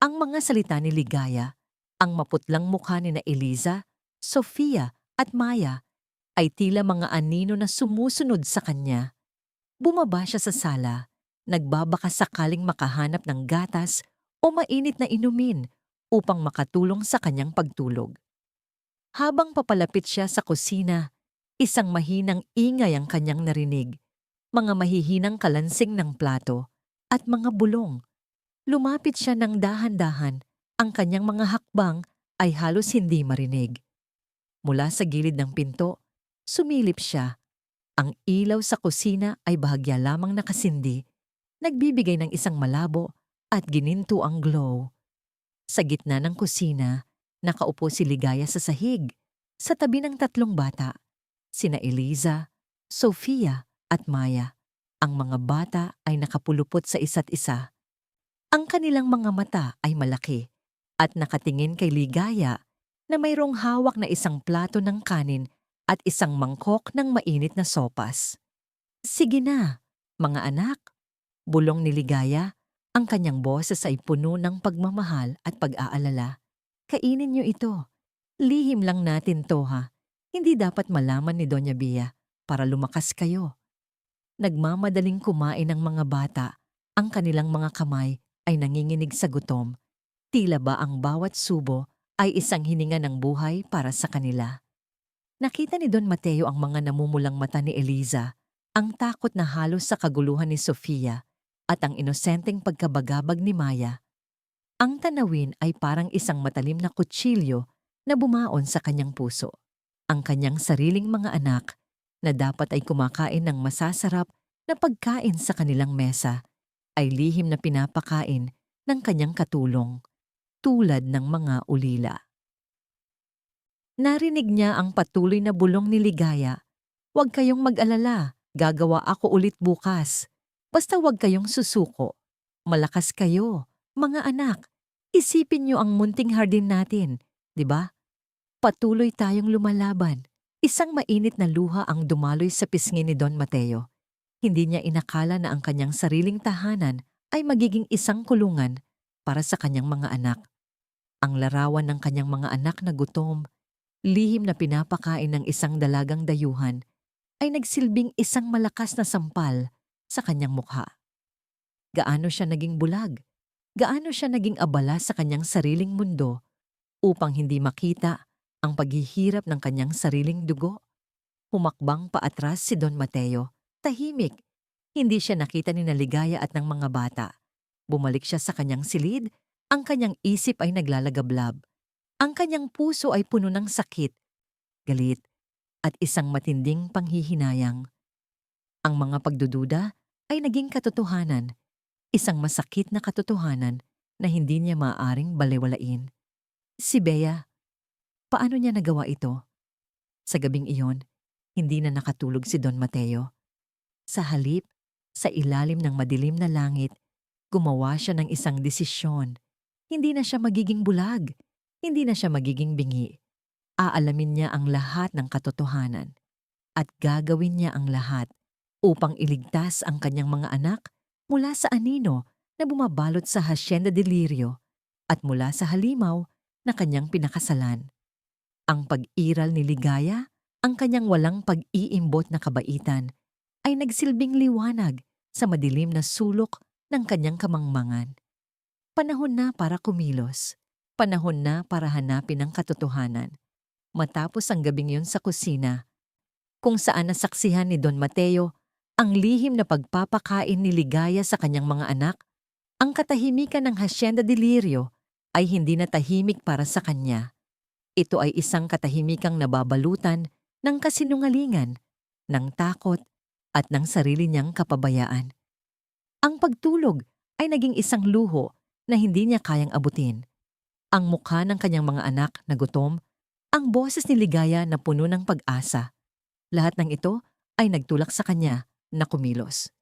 S1: Ang mga salita ni Ligaya, ang maputlang mukha ni na Eliza, Sofia at Maya ay tila mga anino na sumusunod sa kanya. Bumaba siya sa sala, nagbabaka sakaling makahanap ng gatas o mainit na inumin upang makatulong sa kanyang pagtulog. Habang papalapit siya sa kusina, isang mahinang ingay ang kanyang narinig, mga mahihinang kalansing ng plato at mga bulong. Lumapit siya ng dahan-dahan, ang kanyang mga hakbang ay halos hindi marinig. Mula sa gilid ng pinto, sumilip siya. Ang ilaw sa kusina ay bahagya lamang nakasindi, nagbibigay ng isang malabo at gininto ang glow. Sa gitna ng kusina, nakaupo si Ligaya sa sahig, sa tabi ng tatlong bata, sina Eliza, Sofia at Maya. Ang mga bata ay nakapulupot sa isa't isa. Ang kanilang mga mata ay malaki at nakatingin kay Ligaya na mayroong hawak na isang plato ng kanin at isang mangkok ng mainit na sopas. Sige na, mga anak, bulong ni Ligaya, ang kanyang boses ay puno ng pagmamahal at pag-aalala. Kainin niyo ito. Lihim lang natin to ha. Hindi dapat malaman ni Doña Bea para lumakas kayo. Nagmamadaling kumain ang mga bata, ang kanilang mga kamay ay nanginginig sa gutom. Tila ba ang bawat subo ay isang hininga ng buhay para sa kanila. Nakita ni Don Mateo ang mga namumulang mata ni Eliza, ang takot na halos sa kaguluhan ni Sofia, at ang inosenteng pagkabagabag ni Maya. Ang tanawin ay parang isang matalim na kutsilyo na bumaon sa kanyang puso. Ang kanyang sariling mga anak na dapat ay kumakain ng masasarap na pagkain sa kanilang mesa ay lihim na pinapakain ng kanyang katulong, tulad ng mga ulila. Narinig niya ang patuloy na bulong ni Ligaya. Huwag kayong mag-alala, gagawa ako ulit bukas. Basta huwag kayong susuko. Malakas kayo, mga anak. Isipin niyo ang munting hardin natin, di ba? Patuloy tayong lumalaban. Isang mainit na luha ang dumaloy sa pisngi ni Don Mateo. Hindi niya inakala na ang kanyang sariling tahanan ay magiging isang kulungan para sa kanyang mga anak. Ang larawan ng kanyang mga anak na gutom, lihim na pinapakain ng isang dalagang dayuhan, ay nagsilbing isang malakas na sampal sa kanyang mukha. Gaano siya naging bulag? gaano siya naging abala sa kanyang sariling mundo upang hindi makita ang paghihirap ng kanyang sariling dugo. Humakbang paatras si Don Mateo, tahimik. Hindi siya nakita ni Naligaya at ng mga bata. Bumalik siya sa kanyang silid, ang kanyang isip ay naglalagablab. Ang kanyang puso ay puno ng sakit, galit, at isang matinding panghihinayang. Ang mga pagdududa ay naging katotohanan, isang masakit na katotohanan na hindi niya maaaring balewalain. Si Bea, paano niya nagawa ito? Sa gabing iyon, hindi na nakatulog si Don Mateo. Sa halip, sa ilalim ng madilim na langit, gumawa siya ng isang desisyon. Hindi na siya magiging bulag. Hindi na siya magiging bingi. Aalamin niya ang lahat ng katotohanan. At gagawin niya ang lahat upang iligtas ang kanyang mga anak mula sa anino na bumabalot sa Hacienda de Lirio at mula sa halimaw na kanyang pinakasalan. Ang pag-iral ni Ligaya, ang kanyang walang pag-iimbot na kabaitan, ay nagsilbing liwanag sa madilim na sulok ng kanyang kamangmangan. Panahon na para kumilos. Panahon na para hanapin ang katotohanan. Matapos ang gabing yun sa kusina, kung saan nasaksihan ni Don Mateo ang lihim na pagpapakain ni Ligaya sa kanyang mga anak, ang katahimikan ng Hacienda de Lirio ay hindi na tahimik para sa kanya. Ito ay isang katahimikang nababalutan ng kasinungalingan, ng takot, at ng sarili niyang kapabayaan. Ang pagtulog ay naging isang luho na hindi niya kayang abutin. Ang mukha ng kanyang mga anak na gutom, ang boses ni Ligaya na puno ng pag-asa. Lahat ng ito ay nagtulak sa kanya na kumilos.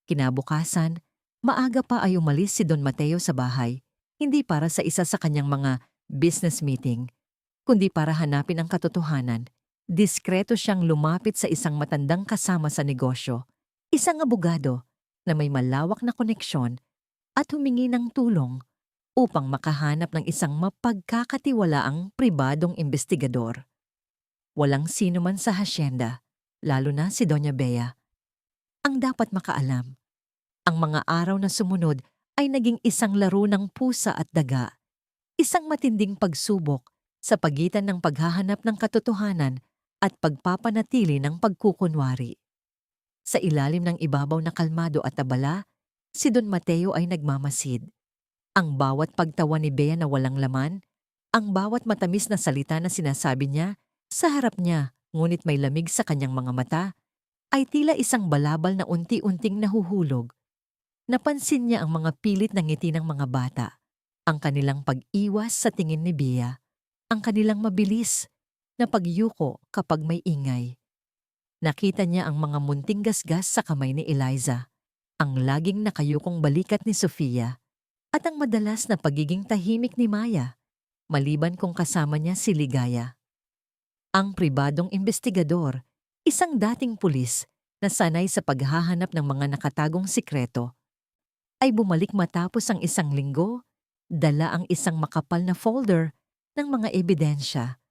S1: Kinabukasan, maaga pa ay umalis si Don Mateo sa bahay, hindi para sa isa sa kanyang mga business meeting, kundi para hanapin ang katotohanan. Diskreto siyang lumapit sa isang matandang kasama sa negosyo, isang abogado na may malawak na koneksyon at humingi ng tulong upang makahanap ng isang mapagkakatiwalaang pribadong investigador. Walang sino man sa hasyenda, lalo na si Doña Bea, ang dapat makaalam. Ang mga araw na sumunod ay naging isang laro ng pusa at daga, isang matinding pagsubok sa pagitan ng paghahanap ng katotohanan at pagpapanatili ng pagkukunwari. Sa ilalim ng ibabaw na kalmado at abala, si Don Mateo ay nagmamasid. Ang bawat pagtawa ni Bea na walang laman, ang bawat matamis na salita na sinasabi niya sa harap niya ngunit may lamig sa kanyang mga mata, ay tila isang balabal na unti-unting nahuhulog. Napansin niya ang mga pilit na ngiti ng mga bata, ang kanilang pag-iwas sa tingin ni Bea, ang kanilang mabilis na pagyuko kapag may ingay. Nakita niya ang mga munting gasgas sa kamay ni Eliza, ang laging nakayukong balikat ni Sofia, at ang madalas na pagiging tahimik ni Maya, maliban kung kasama niya si Ligaya. Ang pribadong investigador, isang dating pulis na sanay sa paghahanap ng mga nakatagong sikreto, ay bumalik matapos ang isang linggo, dala ang isang makapal na folder ng mga ebidensya.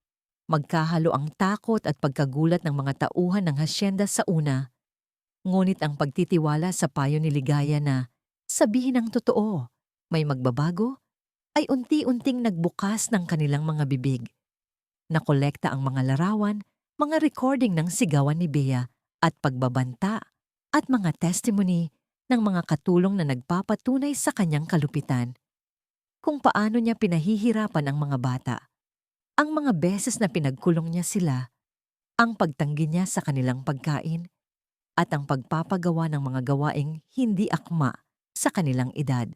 S1: Magkahalo ang takot at pagkagulat ng mga tauhan ng hasyenda sa una, ngunit ang pagtitiwala sa payo ni Ligaya na sabihin ang totoo, may magbabago, ay unti-unting nagbukas ng kanilang mga bibig. Nakolekta ang mga larawan, mga recording ng sigawan ni Bea at pagbabanta at mga testimony ng mga katulong na nagpapatunay sa kanyang kalupitan. Kung paano niya pinahihirapan ang mga bata, ang mga beses na pinagkulong niya sila, ang pagtanggi niya sa kanilang pagkain, at ang pagpapagawa ng mga gawaing hindi akma sa kanilang edad.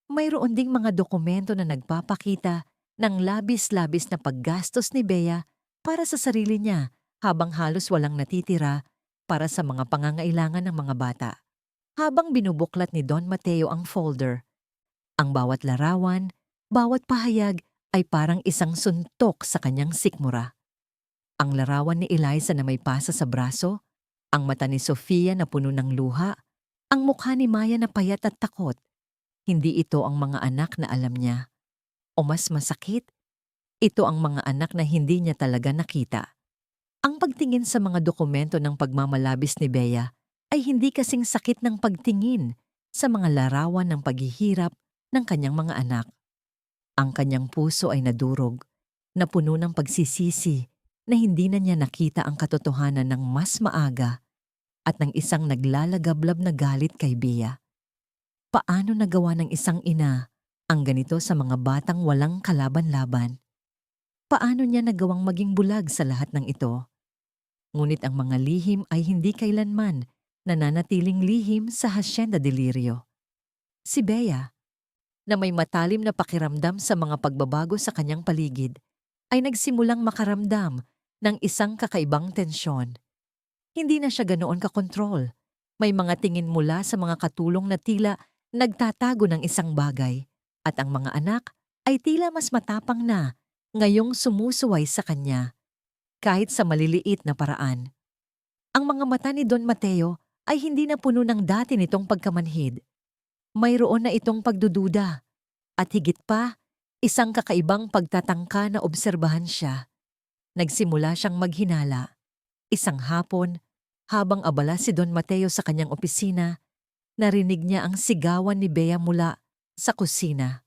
S1: Mayroon ding mga dokumento na nagpapakita ng labis-labis na paggastos ni Bea para sa sarili niya habang halos walang natitira para sa mga pangangailangan ng mga bata. Habang binubuklat ni Don Mateo ang folder, ang bawat larawan, bawat pahayag ay parang isang suntok sa kanyang sikmura. Ang larawan ni Eliza na may pasa sa braso, ang mata ni Sofia na puno ng luha, ang mukha ni Maya na payat at takot. Hindi ito ang mga anak na alam niya. O mas masakit, ito ang mga anak na hindi niya talaga nakita. Ang pagtingin sa mga dokumento ng pagmamalabis ni Bea ay hindi kasing sakit ng pagtingin sa mga larawan ng paghihirap ng kanyang mga anak. Ang kanyang puso ay nadurog, napuno ng pagsisisi na hindi na niya nakita ang katotohanan ng mas maaga at ng isang naglalagablab na galit kay Bea. Paano nagawa ng isang ina ang ganito sa mga batang walang kalaban-laban? Paano niya nagawang maging bulag sa lahat ng ito? Ngunit ang mga lihim ay hindi kailanman nananatiling lihim sa Hacienda de Lirio. Si Bea, na may matalim na pakiramdam sa mga pagbabago sa kanyang paligid, ay nagsimulang makaramdam ng isang kakaibang tensyon. Hindi na siya ganoon kakontrol. May mga tingin mula sa mga katulong na tila nagtatago ng isang bagay, at ang mga anak ay tila mas matapang na ngayong sumusuway sa kanya, kahit sa maliliit na paraan. Ang mga mata ni Don Mateo ay hindi na puno ng dati nitong pagkamanhid. Mayroon na itong pagdududa, at higit pa, isang kakaibang pagtatangka na obserbahan siya. Nagsimula siyang maghinala. Isang hapon, habang abala si Don Mateo sa kanyang opisina, narinig niya ang sigawan ni Bea mula sa kusina.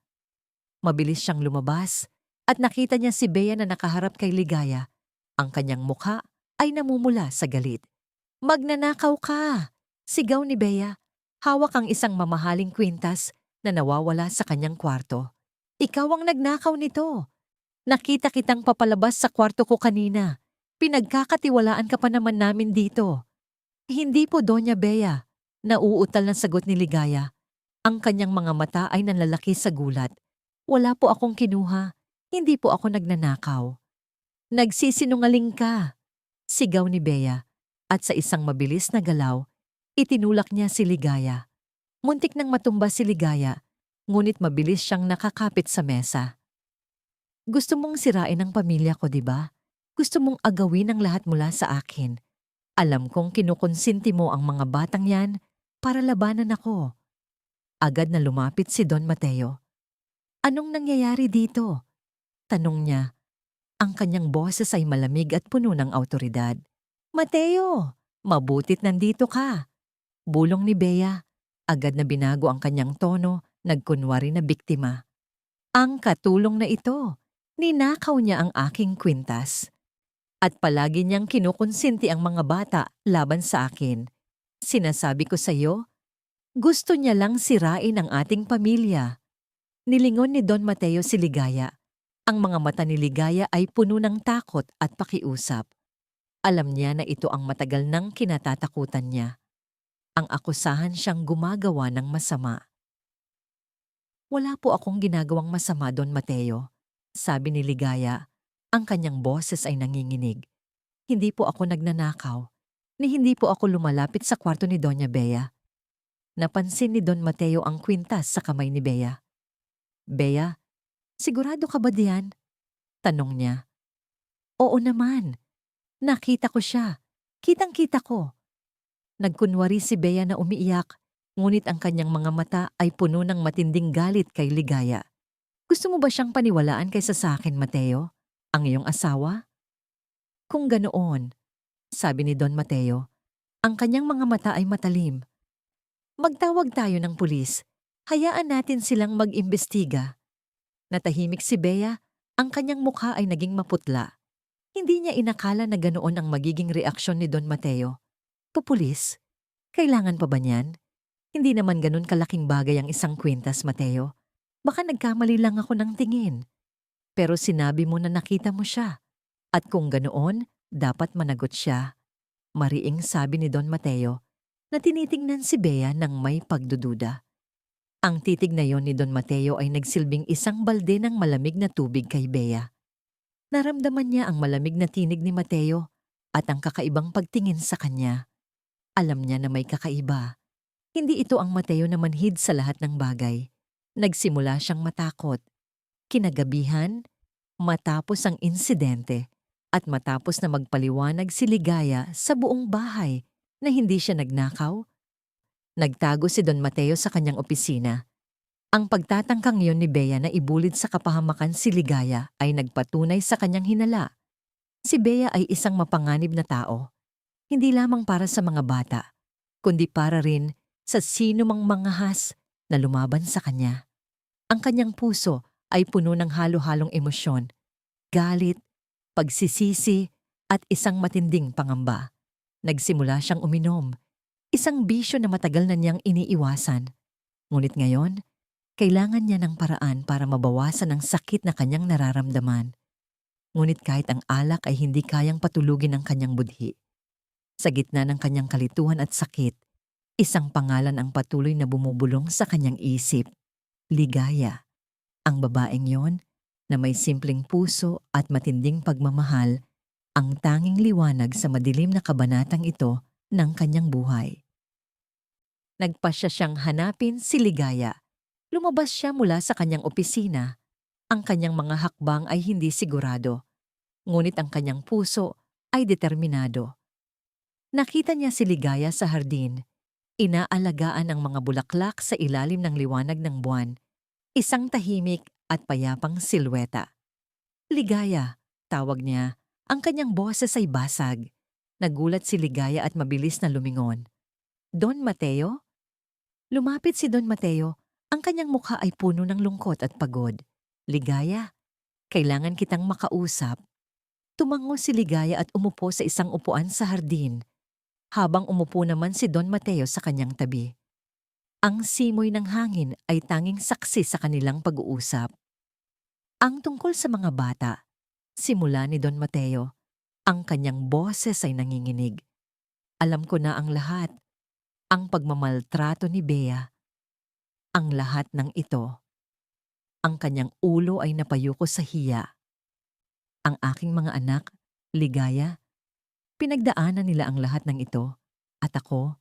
S1: Mabilis siyang lumabas at nakita niya si Bea na nakaharap kay Ligaya. Ang kanyang mukha ay namumula sa galit. "Magnanakaw ka!" sigaw ni Bea. Hawak ang isang mamahaling kwintas na nawawala sa kanyang kwarto. "Ikaw ang nagnakaw nito. Nakita kitang papalabas sa kwarto ko kanina. Pinagkakatiwalaan ka pa naman namin dito." "Hindi po, Doña Bea," nauutal na sagot ni Ligaya. Ang kanyang mga mata ay nanlalaki sa gulat. "Wala po akong kinuha. Hindi po ako nagnanakaw." "Nagsisinungaling ka!" sigaw ni Bea, at sa isang mabilis na galaw, itinulak niya si Ligaya. Muntik nang matumba si Ligaya, ngunit mabilis siyang nakakapit sa mesa. "Gusto mong sirain ang pamilya ko, di ba? Gusto mong agawin ang lahat mula sa akin. Alam kong kinukonsinti mo ang mga batang yan para labanan ako." Agad na lumapit si Don Mateo. "Anong nangyayari dito?" tanong niya. Ang kanyang boses ay malamig at puno ng awtoridad. "Mateo, mabutit nandito ka." Bulong ni Bea. Agad na binago ang kanyang tono, nagkunwari na biktima. "Ang katulong na ito, ninakaw niya ang aking kwintas. At palagi niyang kinukonsinti ang mga bata laban sa akin. Sinasabi ko sa iyo, gusto niya lang sirain ang ating pamilya." Nilingon ni Don Mateo si Ligaya. Ang mga mata ni Ligaya ay puno ng takot at pakiusap. Alam niya na ito ang matagal nang kinatatakutan niya. Ang akusahan siyang gumagawa ng masama. "Wala po akong ginagawang masama, Don Mateo," sabi ni Ligaya. Ang kanyang boses ay nanginginig. "Hindi po ako nagnanakaw, ni hindi po ako lumalapit sa kwarto ni Doña Bea." Napansin ni Don Mateo ang kwintas sa kamay ni Bea. "Bea, sigurado ka ba diyan?" tanong niya. "Oo naman. Nakita ko siya. Kitang-kita ko." Nagkunwari si Bea na umiiyak, ngunit ang kanyang mga mata ay puno ng matinding galit kay Ligaya. "Gusto mo ba siyang paniwalaan kaysa sa akin, Mateo? Ang iyong asawa?" "Kung ganoon," sabi ni Don Mateo, ang kanyang mga mata ay matalim. "Magtawag tayo ng pulis. Hayaan natin silang mag-imbestiga." Natahimik si Bea, ang kanyang mukha ay naging maputla. Hindi niya inakala na ganoon ang magiging reaksyon ni Don Mateo. "Pupulis? Kailangan pa ba niyan? Hindi naman ganun kalaking bagay ang isang kwintas, Mateo. Baka nagkamali lang ako ng tingin. Pero sinabi mo na nakita mo siya. At kung ganoon, dapat managot siya." Mariing sabi ni Don Mateo na tinitingnan si Bea ng may pagdududa. Ang titig na yon ni Don Mateo ay nagsilbing isang balde ng malamig na tubig kay Bea. Naramdaman niya ang malamig na tinig ni Mateo at ang kakaibang pagtingin sa kanya. Alam niya na may kakaiba. Hindi ito ang Mateo na manhid sa lahat ng bagay. Nagsimula siyang matakot. Kinagabihan, matapos ang insidente, at matapos na magpaliwanag si Ligaya sa buong bahay na hindi siya nagnakaw, nagtago si Don Mateo sa kanyang opisina. Ang pagtatangkang yon ni Bea na ibulid sa kapahamakan si Ligaya ay nagpatunay sa kanyang hinala. Si Bea ay isang mapanganib na tao, hindi lamang para sa mga bata, kundi para rin sa sino mang manghahas na lumaban sa kanya. Ang kanyang puso ay puno ng halo-halong emosyon, galit, pagsisisi, at isang matinding pangamba. Nagsimula siyang uminom, isang bisyo na matagal na niyang iniiwasan. Ngunit ngayon, kailangan niya ng paraan para mabawasan ang sakit na kanyang nararamdaman. Ngunit kahit ang alak ay hindi kayang patulugin ang kanyang budhi. Sa gitna ng kanyang kalituhan at sakit, isang pangalan ang patuloy na bumubulong sa kanyang isip. Ligaya. Ang babaeng yon na may simpleng puso at matinding pagmamahal, ang tanging liwanag sa madilim na kabanatang ito ng kanyang buhay. Nagpasya siyang hanapin si Ligaya. Lumabas siya mula sa kanyang opisina. Ang kanyang mga hakbang ay hindi sigurado, ngunit ang kanyang puso ay determinado. Nakita niya si Ligaya sa hardin. Inaalagaan ang mga bulaklak sa ilalim ng liwanag ng buwan, isang tahimik at payapang silweta. Ligaya, tawag niya. Ang kanyang boses ay basag. Nagulat si Ligaya at mabilis na lumingon. Don Mateo? Lumapit si Don Mateo. Ang kanyang mukha ay puno ng lungkot at pagod. Ligaya, kailangan kitang makausap. Tumango si Ligaya at umupo sa isang upuan sa hardin, habang umupo naman si Don Mateo sa kanyang tabi. Ang simoy ng hangin ay tanging saksi sa kanilang pag-uusap. Ang tungkol sa mga bata, simula ni Don Mateo, ang kanyang boses ay nanginginig. Alam ko na ang lahat, ang pagmamaltrato ni Bea, ang lahat ng ito. Ang kanyang ulo ay napayuko sa hiya. Ang aking mga anak, Ligaya, pinagdaanan nila ang lahat ng ito, at ako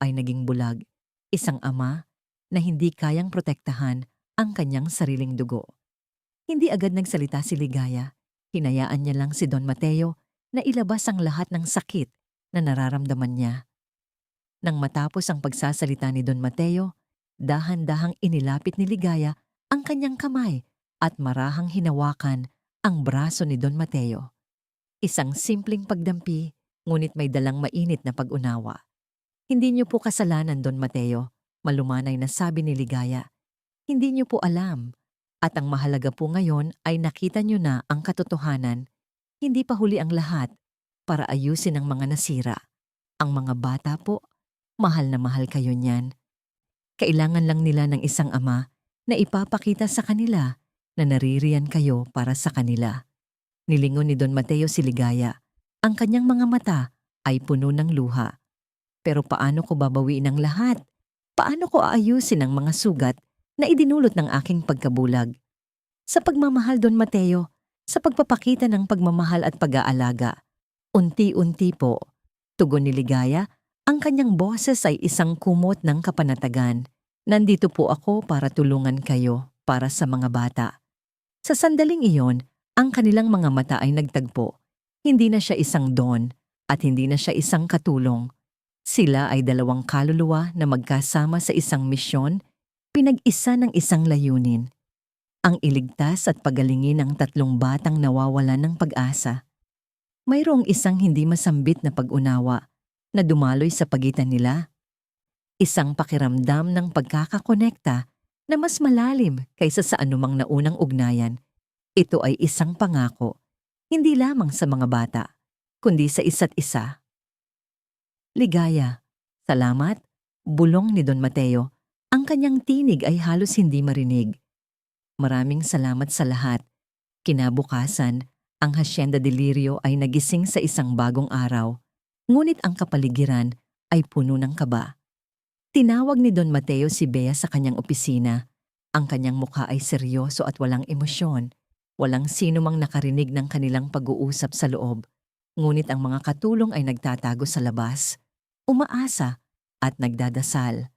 S1: ay naging bulag, isang ama na hindi kayang protektahan ang kanyang sariling dugo. Hindi agad nagsalita si Ligaya, hinayaan niya lang si Don Mateo na ilabas ang lahat ng sakit na nararamdaman niya. Nang matapos ang pagsasalita ni Don Mateo, dahan-dahang inilapit ni Ligaya ang kanyang kamay at marahang hinawakan ang braso ni Don Mateo. Isang simpleng pagdampi, ngunit may dalang mainit na pag-unawa. Hindi niyo po kasalanan, Don Mateo, malumanay na sabi ni Ligaya. Hindi niyo po alam. At ang mahalaga po ngayon ay nakita niyo na ang katotohanan. Hindi pa huli ang lahat para ayusin ang mga nasira. Ang mga bata po, mahal na mahal kayo niyan. Kailangan lang nila ng isang ama na ipapakita sa kanila na naririyan kayo para sa kanila. Nilingon ni Don Mateo si Ligaya. Ang kanyang mga mata ay puno ng luha. Pero paano ko babawiin ang lahat? Paano ko aayusin ang mga sugat na idinulot ng aking pagkabulag? Sa pagmamahal, Don Mateo, sa pagpapakita ng pagmamahal at pag-aalaga. Unti-unti po, tugon ni Ligaya, ang kanyang boses ay isang kumot ng kapanatagan. Nandito po ako para tulungan kayo para sa mga bata. Sa sandaling iyon, ang kanilang mga mata ay nagtagpo. Hindi na siya isang don at hindi na siya isang katulong. Sila ay dalawang kaluluwa na magkasama sa isang misyon, pinag-isa ng isang layunin. Ang iligtas at pagalingin ang tatlong batang nawawalan ng pag-asa. Mayroong isang hindi masambit na pag-unawa na dumaloy sa pagitan nila. Isang pakiramdam ng pagkakakonekta na mas malalim kaysa sa anumang naunang ugnayan. Ito ay isang pangako, hindi lamang sa mga bata, kundi sa isa't isa. Ligaya, salamat, bulong ni Don Mateo. Ang kanyang tinig ay halos hindi marinig. Maraming salamat sa lahat. Kinabukasan, ang Hacienda de Lirio ay nagising sa isang bagong araw, ngunit ang kapaligiran ay puno ng kaba. Tinawag ni Don Mateo si Bea sa kanyang opisina. Ang kanyang mukha ay seryoso at walang emosyon. Walang sino mang nakarinig ng kanilang pag-uusap sa loob. Ngunit ang mga katulong ay nagtatago sa labas, umaasa at nagdadasal.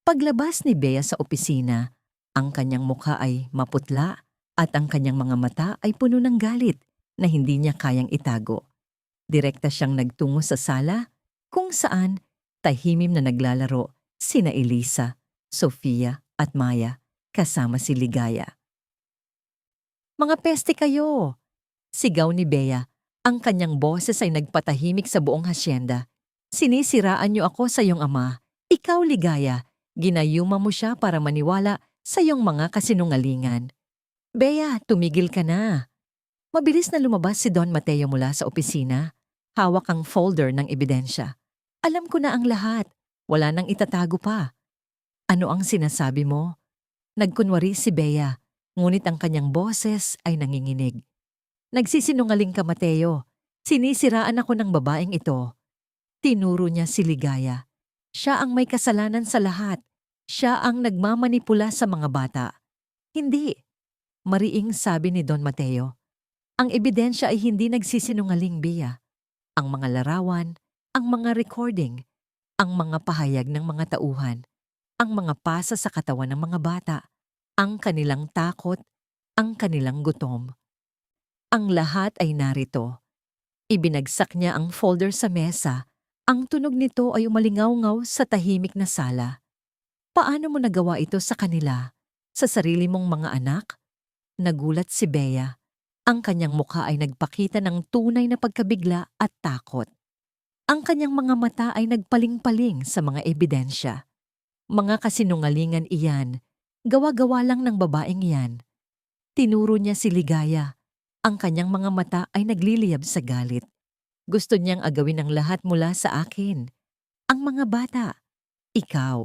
S1: Paglabas ni Bea sa opisina, ang kanyang mukha ay maputla at ang kanyang mga mata ay puno ng galit na hindi niya kayang itago. Direkta siyang nagtungo sa sala kung saan tahimim na naglalaro sina Elisa, Sofia at Maya kasama si Ligaya. Mga peste kayo! Sigaw ni Bea. Ang kanyang boses ay nagpatahimik sa buong hasyenda. Sinisiraan niyo ako sa iyong ama. Ikaw, Ligaya. Ginayuma mo siya para maniwala sa iyong mga kasinungalingan. Bea, tumigil ka na. Mabilis na lumabas si Don Mateo mula sa opisina. Hawak ang folder ng ebidensya. Alam ko na ang lahat. Wala nang itatago pa. Ano ang sinasabi mo? Nagkunwari si Bea, ngunit ang kanyang boses ay nanginginig. Nagsisinungaling ka, Mateo. Sinisiraan ako ng babaeng ito. Tinuro niya si Ligaya. Siya ang may kasalanan sa lahat. Siya ang nagmamanipula sa mga bata. Hindi. Mariing sabi ni Don Mateo. Ang ebidensya ay hindi nagsisinungaling, Bea. Ang mga larawan, ang mga recording, ang mga pahayag ng mga tauhan, ang mga pasa sa katawan ng mga bata, ang kanilang takot, ang kanilang gutom. Ang lahat ay narito. Ibinagsak niya ang folder sa mesa. Ang tunog nito ay umalingaw-ngaw sa tahimik na sala. Paano mo nagawa ito sa kanila? Sa sarili mong mga anak? Nagulat si Bea. Ang kanyang mukha ay nagpakita ng tunay na pagkabigla at takot. Ang kanyang mga mata ay nagpaling-paling sa mga ebidensya. Mga kasinungalingan iyan, gawa-gawa lang ng babaeng iyan. Tinuro niya si Ligaya. Ang kanyang mga mata ay nagliliyab sa galit. Gusto niyang agawin ang lahat mula sa akin. Ang mga bata. Ikaw.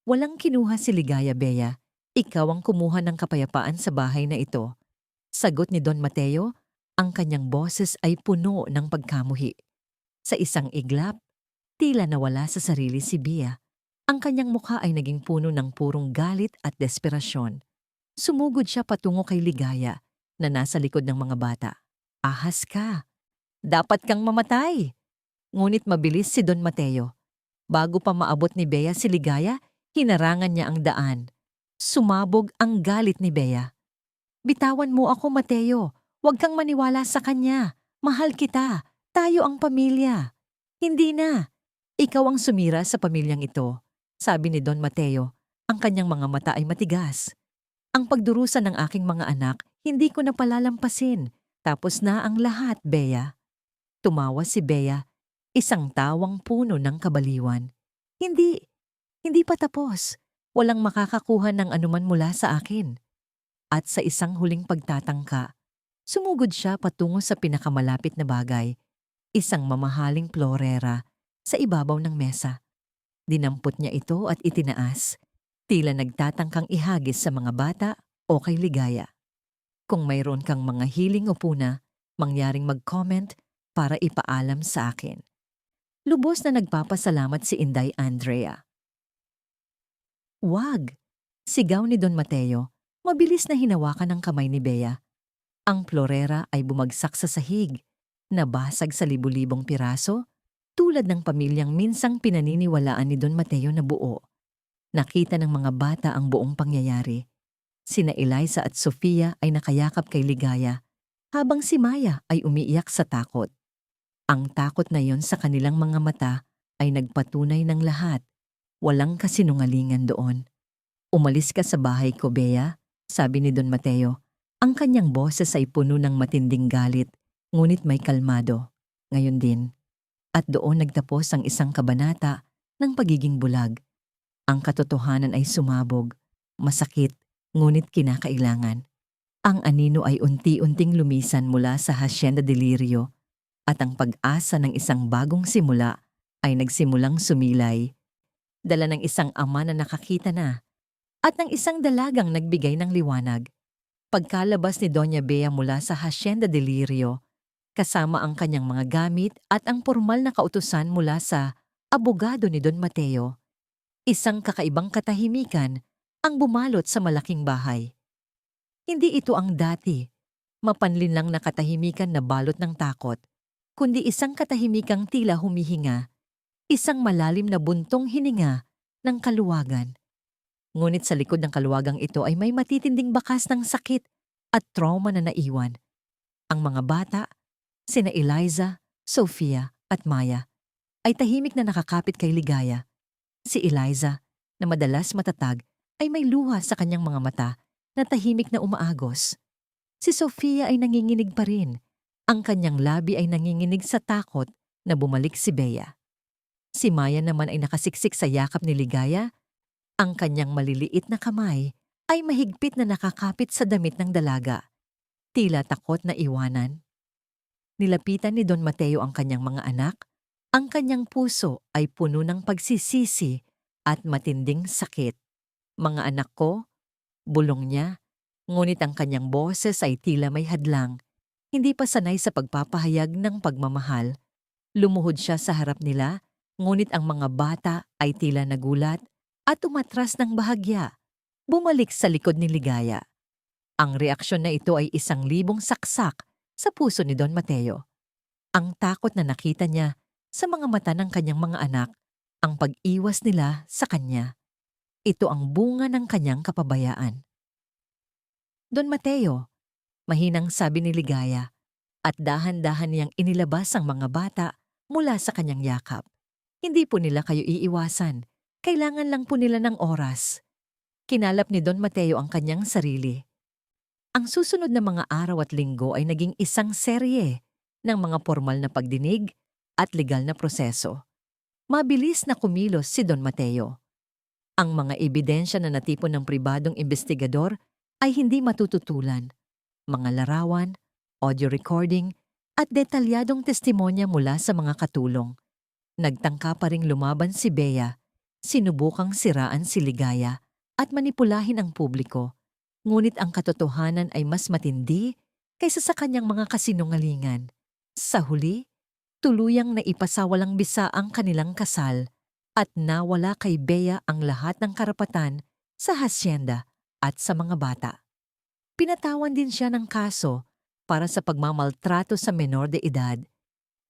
S1: Walang kinuha si Ligaya, Bea. Ikaw ang kumuha ng kapayapaan sa bahay na ito. Sagot ni Don Mateo, ang kanyang boses ay puno ng pagkamuhi. Sa isang iglap, tila nawala sa sarili si Bea. Ang kanyang mukha ay naging puno ng purong galit at desperasyon. Sumugod siya patungo kay Ligaya na nasa likod ng mga bata. Ahas ka. Dapat kang mamatay. Ngunit mabilis si Don Mateo. Bago pa maabot ni Bea si Ligaya, hinarangan niya ang daan. Sumabog ang galit ni Bea. Bitawan mo ako, Mateo. Huwag kang maniwala sa kanya. Mahal kita. Tayo ang pamilya. Hindi na. Ikaw ang sumira sa pamilyang ito, sabi ni Don Mateo. Ang kanyang mga mata ay matigas. Ang pagdurusa ng aking mga anak, hindi ko na palalampasin. Tapos na ang lahat, Bea. Tumawa si Bea, isang tawang puno ng kabaliwan. Hindi pa tapos. Walang makakakuha ng anuman mula sa akin. At sa isang huling pagtatangka, sumugod siya patungo sa pinakamalapit na bagay, isang mamahaling plorera sa ibabaw ng mesa. Dinampot niya ito at itinaas, tila nagtatangkang ihagis sa mga bata o kay Ligaya. Kung mayroon kang mga hiling o puna, mangyaring mag-comment para ipaalam sa akin. Lubos na nagpapasalamat si Inday Andrea. Wag! Sigaw ni Don Mateo. Mabilis na hinawakan ng kamay ni Bea. Ang plorera ay bumagsak sa sahig, nabasag sa libu-libong piraso, tulad ng pamilyang minsang pinaniniwalaan ni Don Mateo na buo. Nakita ng mga bata ang buong pangyayari. Sina Eliza at Sofia ay nakayakap kay Ligaya, habang si Maya ay umiiyak sa takot. Ang takot na yon sa kanilang mga mata ay nagpatunay ng lahat. Walang kasinungalingan doon. Umalis ka sa bahay ko, Bea, sabi ni Don Mateo. Ang kanyang boses ay puno ng matinding galit, ngunit may kalmado. Ngayon din. At doon nagtapos ang isang kabanata ng pagiging bulag. Ang katotohanan ay sumabog, masakit, ngunit kinakailangan. Ang anino ay unti-unting lumisan mula sa Hacienda de Lirio at ang pag-asa ng isang bagong simula ay nagsimulang sumilay. Dala ng isang ama na nakakita na at ng isang dalagang nagbigay ng liwanag. Pagkalabas ni Doña Bea mula sa Hacienda de Lirio, kasama ang kanyang mga gamit at ang formal na kautusan mula sa abogado ni Don Mateo, isang kakaibang katahimikan ang bumalot sa malaking bahay. Hindi ito ang dati, mapanlinlang na katahimikan na balot ng takot, kundi isang katahimikang tila humihinga, isang malalim na buntong hininga ng kaluwagan. Ngunit sa likod ng kaluwagang ito ay may matitinding bakas ng sakit at trauma na naiwan. Ang mga bata, sina Eliza, Sofia at Maya, ay tahimik na nakakapit kay Ligaya. Si Eliza, na madalas matatag, ay may luha sa kanyang mga mata na tahimik na umaagos. Si Sofia ay nanginginig pa rin. Ang kanyang labi ay nanginginig sa takot na bumalik si Bea. Si Maya naman ay nakasiksik sa yakap ni Ligaya. Ang kanyang maliliit na kamay ay mahigpit na nakakapit sa damit ng dalaga, tila takot na iwanan. Nilapitan ni Don Mateo ang kanyang mga anak. Ang kanyang puso ay puno ng pagsisisi at matinding sakit. "Mga anak ko," bulong niya, ngunit ang kanyang boses ay tila may hadlang. Hindi pa sanay sa pagpapahayag ng pagmamahal. Lumuhod siya sa harap nila, ngunit ang mga bata ay tila nagulat at umatras ng bahagya, bumalik sa likod ni Ligaya. Ang reaksyon na ito ay 1,000 saksak sa puso ni Don Mateo. Ang takot na nakita niya sa mga mata ng kanyang mga anak, ang pag-iwas nila sa kanya. Ito ang bunga ng kanyang kapabayaan. "Don Mateo," mahinang sabi ni Ligaya, at dahan-dahan niyang inilabas ang mga bata mula sa kanyang yakap. "Hindi po nila kayo iiwasan. Kailangan lang po nila ng oras." Kinalap ni Don Mateo ang kanyang sarili. Ang susunod na mga araw at linggo ay naging isang serye ng mga formal na pagdinig at legal na proseso. Mabilis na kumilos si Don Mateo. Ang mga ebidensya na natipon ng pribadong investigador ay hindi matututulan. Mga larawan, audio recording, at detalyadong testimonya mula sa mga katulong. Nagtangka pa ring lumaban si Bea, sinubukang siraan si Ligaya at manipulahin ang publiko. Ngunit ang katotohanan ay mas matindi kaysa sa kanyang mga kasinungalingan. Sa huli, tuluyang naipasawalang bisa ang kanilang kasal at nawala kay Bea ang lahat ng karapatan sa hasyenda at sa mga bata. Pinatawan din siya ng kaso para sa pagmamaltrato sa menor de edad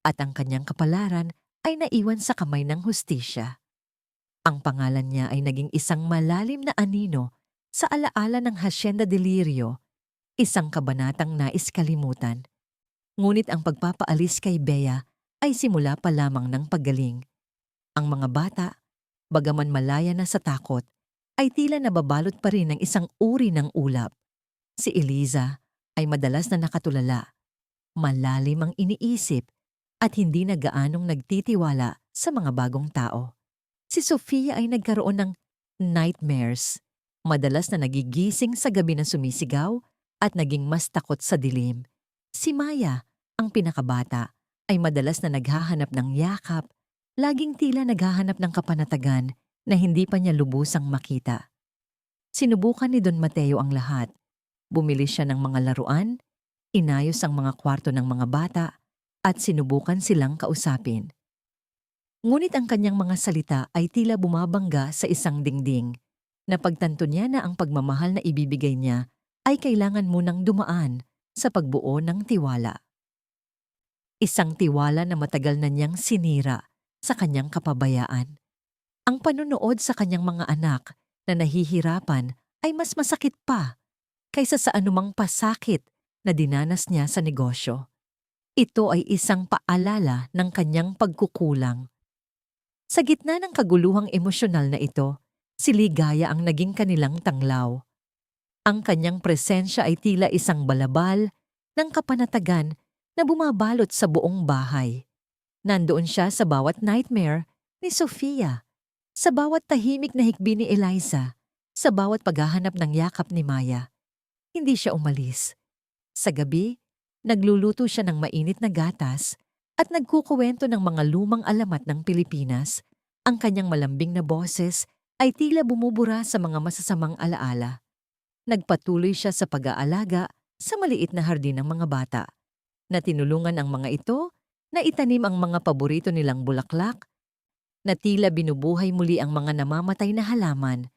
S1: at ang kanyang kapalaran ay naiwan sa kamay ng hustisya. Ang pangalan niya ay naging isang malalim na anino sa alaala ng Hacienda de Lirio, isang kabanatang nais kalimutan. Ngunit ang pagpapaalis kay Bea ay simula pa lamang ng paggaling. Ang mga bata, bagaman malaya na sa takot, ay tila nababalot pa rin ng isang uri ng ulap. Si Eliza ay madalas na nakatulala, malalim ang iniisip at hindi na gaanong nagtitiwala sa mga bagong tao. Si Sofia ay nagkaroon ng nightmares, madalas na nagigising sa gabi na sumisigaw at naging mas takot sa dilim. Si Maya, ang pinakabata, ay madalas na naghahanap ng yakap, laging tila naghahanap ng kapanatagan na hindi pa niya lubusang makita. Sinubukan ni Don Mateo ang lahat. Bumili siya ng mga laruan, inayos ang mga kwarto ng mga bata, at sinubukan silang kausapin. Ngunit ang kanyang mga salita ay tila bumabangga sa isang dingding. Napagtanto niya na ang pagmamahal na ibibigay niya ay kailangan munang dumaan sa pagbuo ng tiwala. Isang tiwala na matagal na niyang sinira sa kanyang kapabayaan. Ang panunood sa kanyang mga anak na nahihirapan ay mas masakit pa kaysa sa anumang pasakit na dinanas niya sa negosyo. Ito ay isang paalala ng kanyang pagkukulang. Sa gitna ng kaguluhang emosyonal na ito, si Ligaya ang naging kanilang tanglaw. Ang kanyang presensya ay tila isang balabal ng kapanatagan na bumabalot sa buong bahay. Nandoon siya sa bawat nightmare ni Sofia, sa bawat tahimik na hikbi ni Eliza, sa bawat paghahanap ng yakap ni Maya. Hindi siya umalis. Sa gabi, nagluluto siya ng mainit na gatas at nagkukuwento ng mga lumang alamat ng Pilipinas. Ang kanyang malambing na boses ay tila bumubura sa mga masasamang alaala. Nagpatuloy siya sa pag-aalaga sa maliit na hardin ng mga bata, na tinulungan ang mga ito na itanim ang mga paborito nilang bulaklak, na tila binubuhay muli ang mga namamatay na halaman,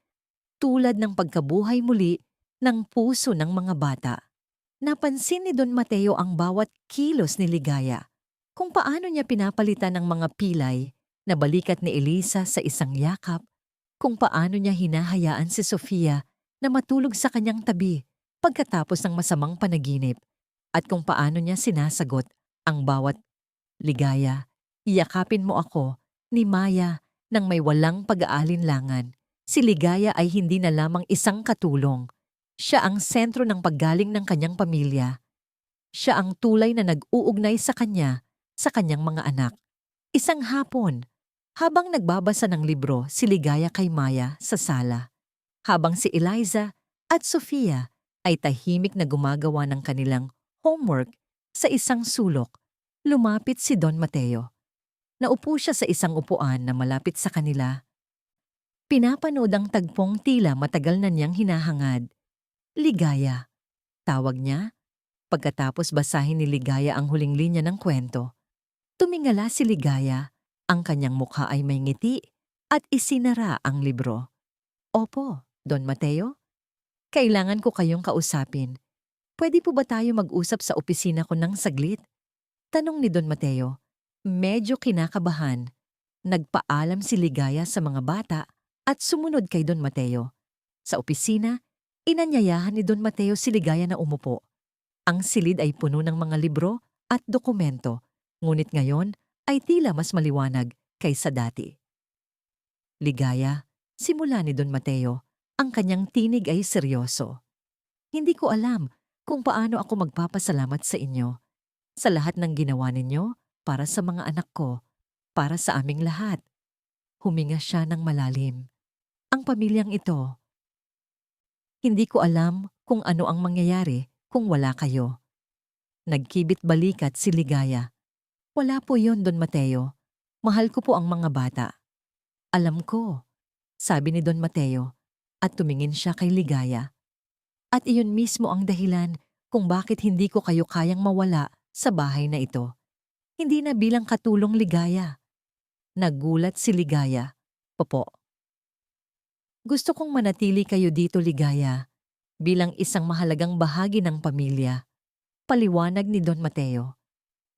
S1: tulad ng pagkabuhay muli ng puso ng mga bata. Napansin ni Don Mateo ang bawat kilos ni Ligaya, kung paano niya pinapalitan ang mga pilay na balikat ni Eliza sa isang yakap, kung paano niya hinahayaan si Sofia na matulog sa kanyang tabi pagkatapos ng masamang panaginip, at kung paano niya sinasagot ang bawat "Ligaya, iyakapin mo ako" ni Maya nang may walang pag-aalinlangan. Si Ligaya ay hindi na lamang isang katulong. Siya ang sentro ng paggaling ng kanyang pamilya. Siya ang tulay na nag-uugnay sa kanyang mga anak. Isang hapon, habang nagbabasa ng libro si Ligaya kay Maya sa sala, habang si Eliza at Sofia ay tahimik na gumagawa ng kanilang homework sa isang sulok. Lumapit si Don Mateo. Naupo siya sa isang upuan na malapit sa kanila. Pinapanood ang tagpong tila matagal na niyang hinahangad. Ligaya, tawag niya. Pagkatapos basahin ni Ligaya ang huling linya ng kwento, tumingala si Ligaya, ang kanyang mukha ay may ngiti at isinara ang libro. Opo, Don Mateo. Kailangan ko kayong kausapin. Pwede po ba tayo mag-usap sa opisina ko ng saglit? Tanong ni Don Mateo. Medyo kinakabahan. Nagpaalam si Ligaya sa mga bata at sumunod kay Don Mateo. Sa opisina, inanyayahan ni Don Mateo si Ligaya na umupo. Ang silid ay puno ng mga libro at dokumento, ngunit ngayon ay tila mas maliwanag kaysa dati. Ligaya, simula ni Don Mateo, ang kanyang tinig ay seryoso. Hindi ko alam kung paano ako magpapasalamat sa inyo, sa lahat ng ginawa ninyo para sa mga anak ko, para sa aming lahat. Huminga siya ng malalim. Ang pamilyang ito. Hindi ko alam kung ano ang mangyayari kung wala kayo. Nagkibit balikat si Ligaya. Wala po yon, Don Mateo. Mahal ko po ang mga bata. Alam ko, sabi ni Don Mateo, at tumingin siya kay Ligaya. At iyon mismo ang dahilan kung bakit hindi ko kayo kayang mawala sa bahay na ito. Hindi na bilang katulong, Ligaya. Nagulat si Ligaya. Popo. Gusto kong manatili kayo dito, Ligaya, bilang isang mahalagang bahagi ng pamilya. Paliwanag ni Don Mateo.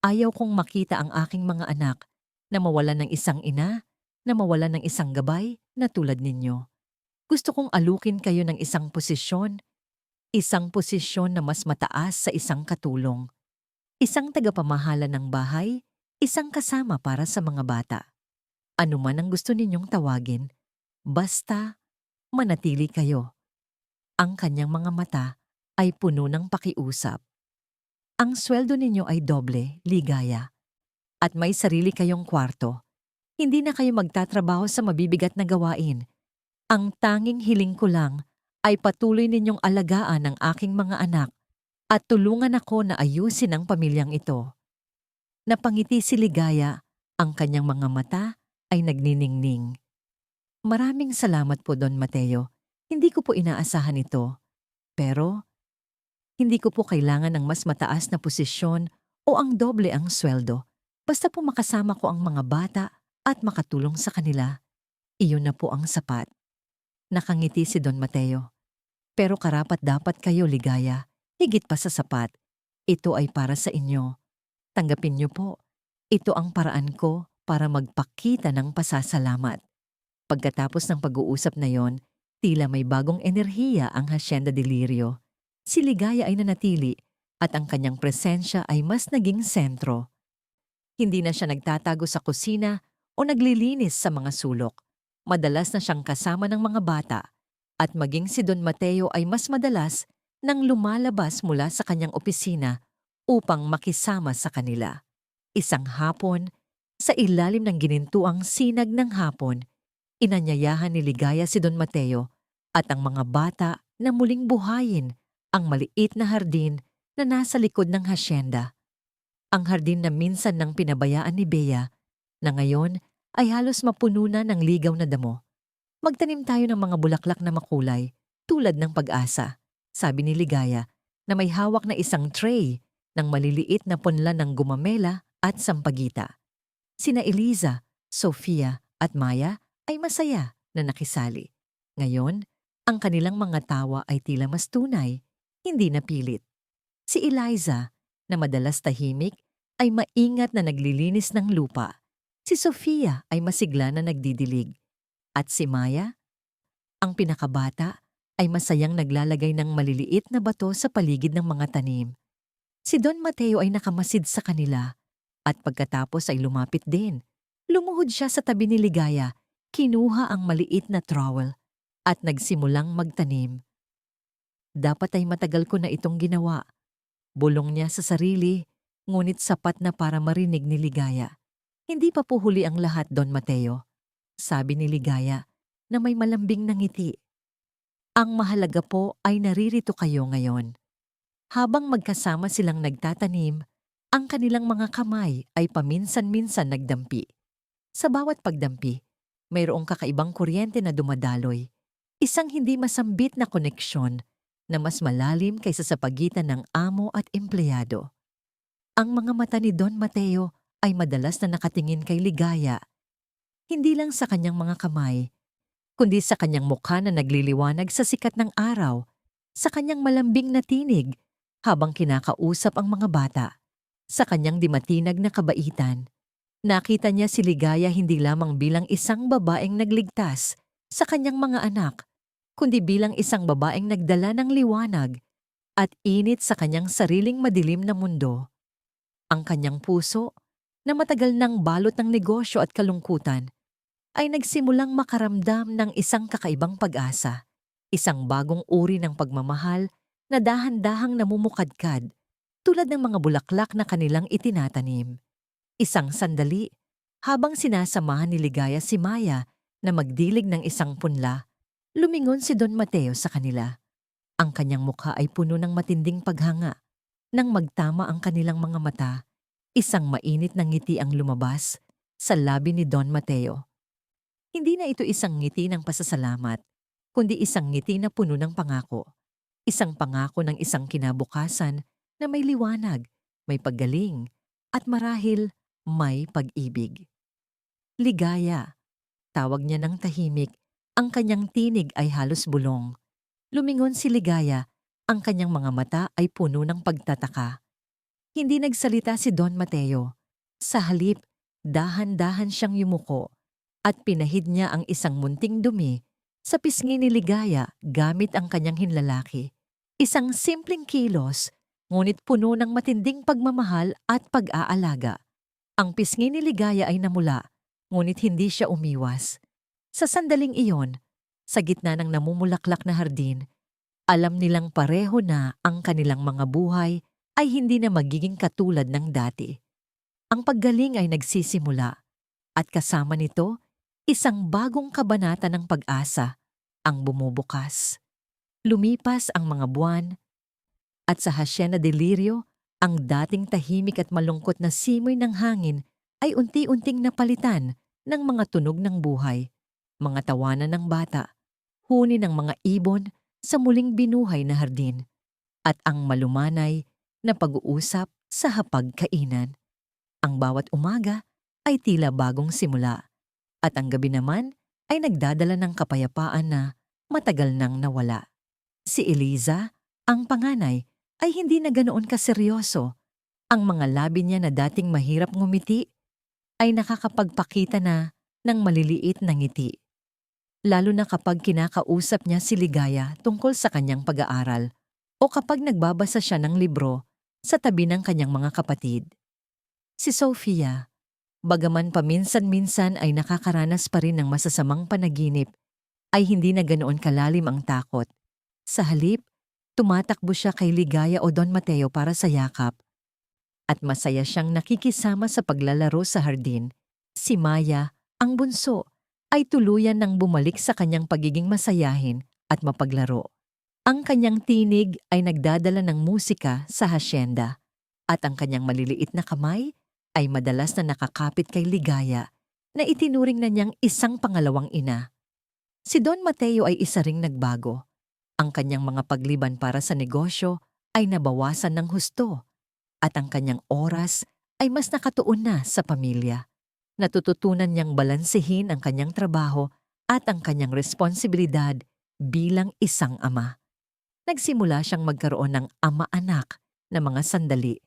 S1: Ayaw kong makita ang aking mga anak na mawalan ng isang ina, na mawalan ng isang gabay na tulad ninyo. Gusto kong alukin kayo ng isang posisyon na mas mataas sa isang katulong. Isang tagapamahala ng bahay, isang kasama para sa mga bata. Ano man ang gusto ninyong tawagin, basta manatili kayo. Ang kanyang mga mata ay puno ng pakiusap. Ang sweldo ninyo ay doble, Ligaya. At may sarili kayong kwarto. Hindi na kayo magtatrabaho sa mabibigat na gawain. Ang tanging hiling ko lang ay patuloy ninyong alagaan ang aking mga anak at tulungan ako na ayusin ang pamilyang ito. Napangiti si Ligaya, ang kanyang mga mata ay nagniningning. Maraming salamat po, Don Mateo. Hindi ko po inaasahan ito. Pero, hindi ko po kailangan ng mas mataas na posisyon o ang doble ang sweldo. Basta po makasama ko ang mga bata at makatulong sa kanila. Iyon na po ang sapat. Nakangiti si Don Mateo. Pero karapat-dapat kayo, Ligaya. Higit pa sa sapat. Ito ay para sa inyo. Tanggapin niyo po. Ito ang paraan ko para magpakita ng pasasalamat. Pagkatapos ng pag-uusap na yon, tila may bagong enerhiya ang Hacienda de Lirio. Si Ligaya ay nanatili at ang kanyang presensya ay mas naging sentro. Hindi na siya nagtatago sa kusina o naglilinis sa mga sulok. Madalas na siyang kasama ng mga bata at maging si Don Mateo ay mas madalas nang lumalabas mula sa kanyang opisina upang makisama sa kanila. Isang hapon, sa ilalim ng ginintuang sinag ng hapon, inanyayahan ni Ligaya si Don Mateo at ang mga bata na muling buhayin ang maliit na hardin na nasa likod ng hasyenda. Ang hardin na minsan nang pinabayaan ni Bea, na ngayon ay halos mapuno na ng ligaw na damo. Magtanim tayo ng mga bulaklak na makulay, tulad ng pag-asa, sabi ni Ligaya na may hawak na isang tray ng maliliit na punla ng gumamela at sampagita. Sina Eliza, Sofia at Maya ay masaya na nakisali. Ngayon, ang kanilang mga tawa ay tila mas tunay, hindi napilit. Si Eliza, na madalas tahimik, ay maingat na naglilinis ng lupa. Si Sofia ay masigla na nagdidilig. At si Maya, ang pinakabata, ay masayang naglalagay ng maliliit na bato sa paligid ng mga tanim. Si Don Mateo ay nakamasid sa kanila at pagkatapos ay lumapit din. Lumuhod siya sa tabi ni Ligaya, kinuha ang maliit na trowel at nagsimulang magtanim. Dapat ay matagal ko na itong ginawa. Bulong niya sa sarili, ngunit sapat na para marinig ni Ligaya. Hindi pa po huli ang lahat, Don Mateo, sabi ni Ligaya na may malambing na ngiti. Ang mahalaga po ay naririto kayo ngayon. Habang magkasama silang nagtatanim, ang kanilang mga kamay ay paminsan-minsan nagdampi. Sa bawat pagdampi, mayroong kakaibang kuryente na dumadaloy. Isang hindi masambit na koneksyon na mas malalim kaysa sa pagitan ng amo at empleyado. Ang mga mata ni Don Mateo ay madalas na nakatingin kay Ligaya, hindi lang sa kanyang mga kamay, kundi sa kanyang mukha na nagliliwanag sa sikat ng araw, sa kanyang malambing na tinig habang kinakausap ang mga bata, sa kanyang di matinag na kabaitan. Nakita niya si Ligaya hindi lamang bilang isang babaeng nagligtas sa kanyang mga anak, kundi bilang isang babaeng nagdala ng liwanag at init sa kanyang sariling madilim na mundo. Ang kanyang puso, na matagal nang balot ng negosyo at kalungkutan, ay nagsimulang makaramdam ng isang kakaibang pag-asa, isang bagong uri ng pagmamahal na dahan-dahang namumukadkad tulad ng mga bulaklak na kanilang itinatanim. Isang sandali, habang sinasamahan ni Ligaya si Maya na magdilig ng isang punla, lumingon si Don Mateo sa kanila. Ang kanyang mukha ay puno ng matinding paghanga. Nang magtama ang kanilang mga mata, isang mainit na ngiti ang lumabas sa labi ni Don Mateo. Hindi na ito isang ngiti ng pasasalamat, kundi isang ngiti na puno ng pangako. Isang pangako ng isang kinabukasan na may liwanag, may paggaling, at marahil may pag-ibig. Ligaya, tawag niya ng tahimik, ang kanyang tinig ay halos bulong. Lumingon si Ligaya, ang kanyang mga mata ay puno ng pagtataka. Hindi nagsalita si Don Mateo. Sa halip, dahan-dahan siyang yumuko at pinahid niya ang isang munting dumi sa pisngi ni Ligaya gamit ang kanyang hinlalaki. Isang simpleng kilos, ngunit puno ng matinding pagmamahal at pag-aalaga. Ang pisngi ni Ligaya ay namula, ngunit hindi siya umiwas. Sa sandaling iyon, sa gitna ng namumulaklak na hardin, alam nilang pareho na ang kanilang mga buhay ay hindi na magiging katulad ng dati. Ang paggaling ay nagsisimula, at kasama nito, isang bagong kabanata ng pag-asa ang bumubukas. Lumipas ang mga buwan, at sa Hacienda de Lirio, ang dating tahimik at malungkot na simoy ng hangin ay unti-unting napalitan ng mga tunog ng buhay, mga tawanan ng bata, huni ng mga ibon sa muling binuhay na hardin, at ang malumanay na pag-uusap sa hapagkainan. Ang bawat umaga ay tila bagong simula, at ang gabi naman ay nagdadala ng kapayapaan na matagal nang nawala. Si Eliza, ang panganay, ay hindi na ganoon kaseryoso. Ang mga labi niya na dating mahirap ngumiti ay nakakapagpakita na ng maliliit na ngiti. Lalo na kapag kinakausap niya si Ligaya tungkol sa kanyang pag-aaral o kapag nagbabasa siya ng libro sa tabi ng kanyang mga kapatid. Si Sofia, bagaman paminsan-minsan ay nakakaranas pa rin ng masasamang panaginip, ay hindi na ganoon kalalim ang takot. Sa halip, tumatakbo siya kay Ligaya o Don Mateo para sa yakap. At masaya siyang nakikisama sa paglalaro sa hardin. Si Maya, ang bunso, ay tuluyan nang bumalik sa kanyang pagiging masayahin at mapaglaro. Ang kanyang tinig ay nagdadala ng musika sa hasyenda, at ang kanyang maliliit na kamay ay madalas na nakakapit kay Ligaya na itinuring na niyang isang pangalawang ina. Si Don Mateo ay isa ring nagbago. Ang kanyang mga pagliban para sa negosyo ay nabawasan ng husto, at ang kanyang oras ay mas nakatuon na sa pamilya. Natututunan niyang balansehin ang kanyang trabaho at ang kanyang responsibilidad bilang isang ama. Nagsimula siyang magkaroon ng ama-anak na mga sandali.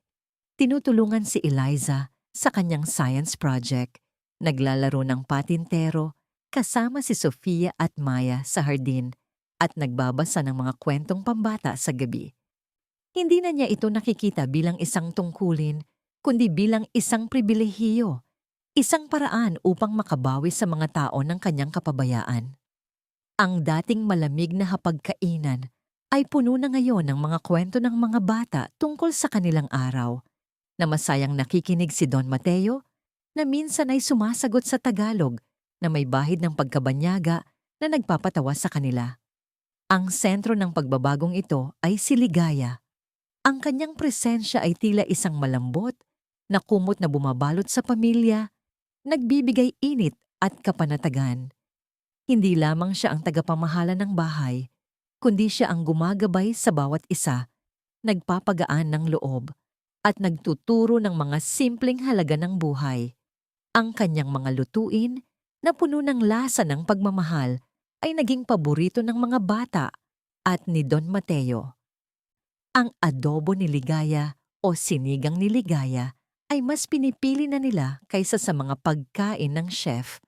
S1: Tinutulungan si Eliza sa kanyang science project, naglalaro ng patintero kasama si Sofia at Maya sa hardin, at nagbabasa ng mga kwentong pambata sa gabi. Hindi na niya ito nakikita bilang isang tungkulin, kundi bilang isang pribilehiyo, isang paraan upang makabawi sa mga tao ng kanyang kapabayaan. Ang dating malamig na hapagkainan ay puno na ngayon ng mga kwento ng mga bata tungkol sa kanilang araw, na masayang nakikinig si Don Mateo, na minsan ay sumasagot sa Tagalog na may bahid ng pagkabanyaga na nagpapatawa sa kanila. Ang sentro ng pagbabagong ito ay si Ligaya. Ang kanyang presensya ay tila isang malambot na kumot na bumabalot sa pamilya, nagbibigay init at kapanatagan. Hindi lamang siya ang tagapamahala ng bahay, kundi siya ang gumagabay sa bawat isa, nagpapagaan ng loob, at nagtuturo ng mga simpleng halaga ng buhay. Ang kanyang mga lutuin na puno ng lasa ng pagmamahal ay naging paborito ng mga bata at ni Don Mateo. Ang adobo ni Ligaya o sinigang ni Ligaya ay mas pinipili na nila kaysa sa mga pagkain ng chef.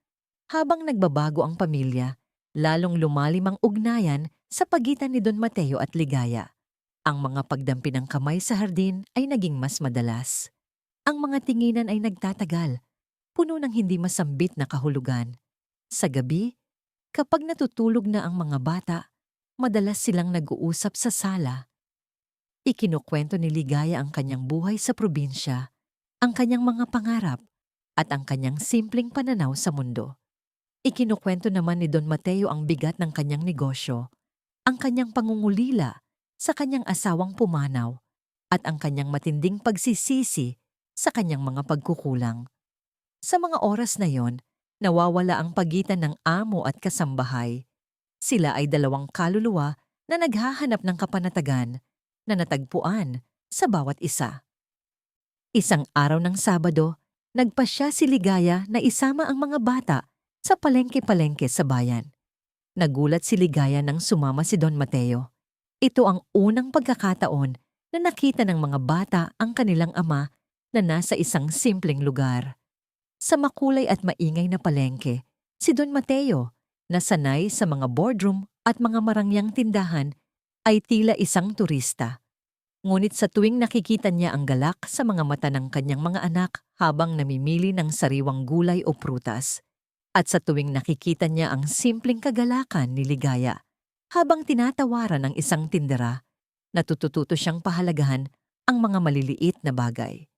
S1: Habang nagbabago ang pamilya, lalong lumalim ang ugnayan sa pagitan ni Don Mateo at Ligaya. Ang mga pagdampi ng kamay sa hardin ay naging mas madalas. Ang mga tinginan ay nagtatagal, puno ng hindi masambit na kahulugan. Sa gabi, kapag natutulog na ang mga bata, madalas silang nag-uusap sa sala. Ikinukwento ni Ligaya ang kanyang buhay sa probinsya, ang kanyang mga pangarap, at ang kanyang simpleng pananaw sa mundo. Ikinukwento naman ni Don Mateo ang bigat ng kanyang negosyo, ang kanyang pangungulila sa kanyang asawang pumanaw, at ang kanyang matinding pagsisisi sa kanyang mga pagkukulang. Sa mga oras na yon, nawawala ang pagitan ng amo at kasambahay. Sila ay dalawang kaluluwa na naghahanap ng kapanatagan na natagpuan sa bawat isa. Isang araw ng Sabado, nagpasya si Ligaya na isama ang mga bata sa palengke-palengke sa bayan. Nagulat si Ligaya nang sumama si Don Mateo. Ito ang unang pagkakataon na nakita ng mga bata ang kanilang ama na nasa isang simpleng lugar. Sa makulay at maingay na palengke, si Don Mateo, na sanay sa mga boardroom at mga marangyang tindahan, ay tila isang turista. Ngunit sa tuwing nakikita niya ang galak sa mga mata ng kanyang mga anak habang namimili ng sariwang gulay o prutas, at sa tuwing nakikita niya ang simpleng kagalakan ni Ligaya habang tinatawaran ng isang tindera, natututo siyang pahalagahan ang mga maliliit na bagay.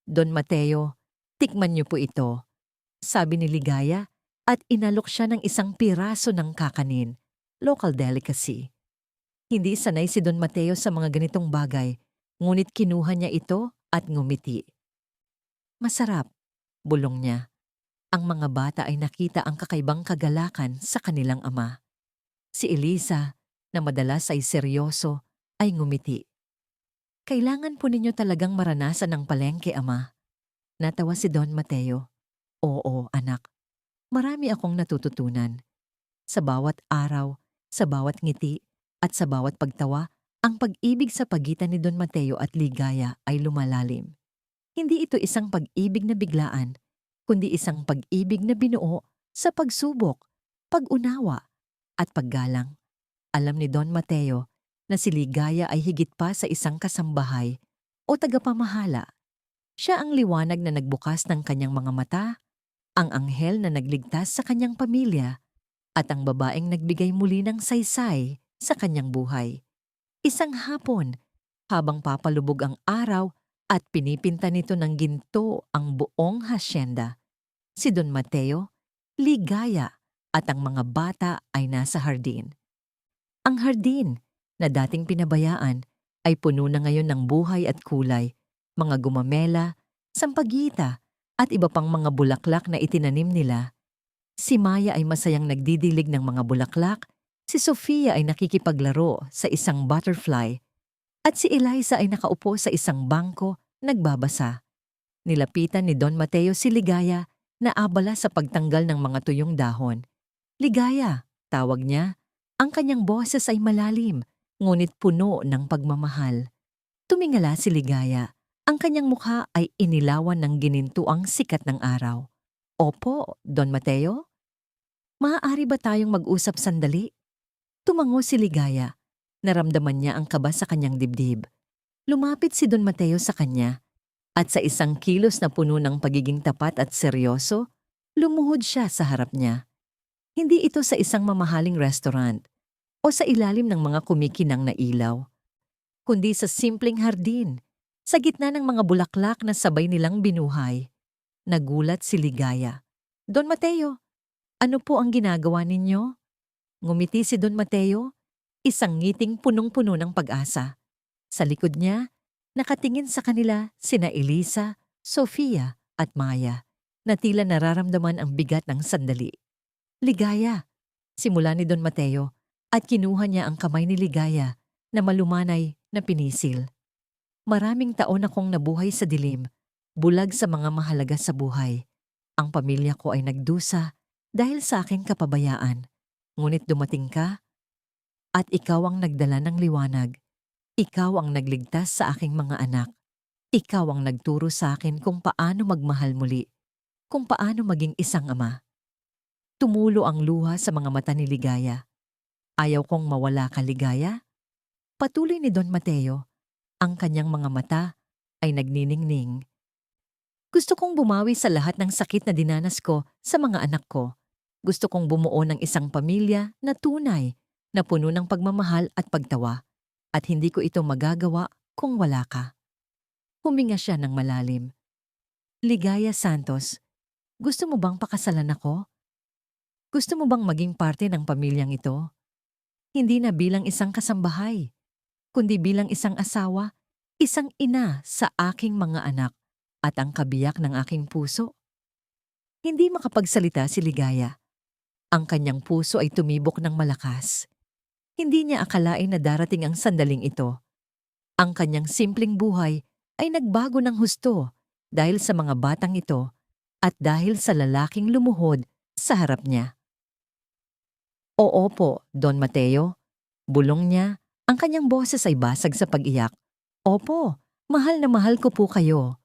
S1: Don Mateo, tikman niyo po ito, sabi ni Ligaya at inalok siya ng isang piraso ng kakanin, local delicacy. Hindi sanay si Don Mateo sa mga ganitong bagay, ngunit kinuha niya ito at ngumiti. Masarap, bulong niya. Ang mga bata ay nakita ang kakaibang kagalakan sa kanilang ama. Si Elisa, na madalas ay seryoso, ay ngumiti. Kailangan po ninyo talagang maranasan ang palengke, ama. Natawa si Don Mateo. Oo, anak. Marami akong natututunan. Sa bawat araw, sa bawat ngiti, at sa bawat pagtawa, ang pag-ibig sa pagitan ni Don Mateo at Ligaya ay lumalalim. Hindi ito isang pag-ibig na biglaan, kundi isang pag-ibig na binuo sa pagsubok, pag-unawa, at paggalang. Alam ni Don Mateo na si Ligaya ay higit pa sa isang kasambahay o tagapamahala. Siya ang liwanag na nagbukas ng kanyang mga mata, ang anghel na nagligtas sa kanyang pamilya, at ang babaeng nagbigay muli ng saysay sa kanyang buhay. Isang hapon, habang papalubog ang araw at pinipinta nito ng ginto ang buong hasyenda, si Don Mateo, Ligaya at ang mga bata ay nasa hardin. Ang hardin, na dating pinabayaan, ay puno na ngayon ng buhay at kulay, mga gumamela, sampagita, at iba pang mga bulaklak na itinanim nila. Si Maya ay masayang nagdidilig ng mga bulaklak, si Sofia ay nakikipaglaro sa isang butterfly, at si Eliza ay nakaupo sa isang bangko nagbabasa. Nilapitan ni Don Mateo si Ligaya na abala sa pagtanggal ng mga tuyong dahon. Ligaya, tawag niya. Ang kanyang boses ay malalim, ngunit puno ng pagmamahal. Tumingala si Ligaya. Ang kanyang mukha ay inilawan ng ginintuang sikat ng araw. Opo, Don Mateo? Maaari ba tayong mag-usap sandali? Tumango si Ligaya. Naramdaman niya ang kaba sa kanyang dibdib. Lumapit si Don Mateo sa kanya, at sa isang kilos na puno ng pagiging tapat at seryoso, lumuhod siya sa harap niya. Hindi ito sa isang mamahaling restaurant o sa ilalim ng mga kumikinang na ilaw, kundi sa simpleng hardin, sa gitna ng mga bulaklak na sabay nilang binuhay. Nagulat si Ligaya. Don Mateo, ano po ang ginagawa ninyo? Ngumiti si Don Mateo. isang ngiting punong-puno ng pag-asa. Sa likod niya, nakatingin sa kanila sina Elisa, Sofia at Maya, na tila nararamdaman ang bigat ng sandali. Ligaya, simula ni Don Mateo, at kinuha niya ang kamay ni Ligaya na malumanay na pinisil. Maraming taon akong nabuhay sa dilim, bulag sa mga mahalaga sa buhay. Ang pamilya ko ay nagdusa dahil sa aking kapabayaan. Ngunit dumating ka at ikaw ang nagdala ng liwanag. Ikaw ang nagligtas sa aking mga anak. Ikaw ang nagturo sa akin kung paano magmahal muli, kung paano maging isang ama. Tumulo ang luha sa mga mata ni Ligaya. Ayaw kong mawala ka, Ligaya. Patuloy ni Don Mateo. Ang kanyang mga mata ay nagniningning. Gusto kong bumawi sa lahat ng sakit na dinanas ko sa mga anak ko. Gusto kong bumuo ng isang pamilya na tunay, na puno ng pagmamahal at pagtawa. At hindi ko ito magagawa kung wala ka. Huminga siya ng malalim. Ligaya Santos, gusto mo bang pakasalan ako? Gusto mo bang maging parte ng pamilyang ito? Hindi na bilang isang kasambahay, kundi bilang isang asawa, isang ina sa aking mga anak at ang kabiyak ng aking puso. Hindi makapagsalita si Ligaya. Ang kanyang puso ay tumibok ng malakas. Hindi niya akalain na darating ang sandaling ito. Ang kanyang simpleng buhay ay nagbago ng husto dahil sa mga batang ito at dahil sa lalaking lumuhod sa harap niya. Oo po, Don Mateo. Bulong niya, ang kanyang boses ay basag sa pag-iyak. Opo, mahal na mahal ko po kayo.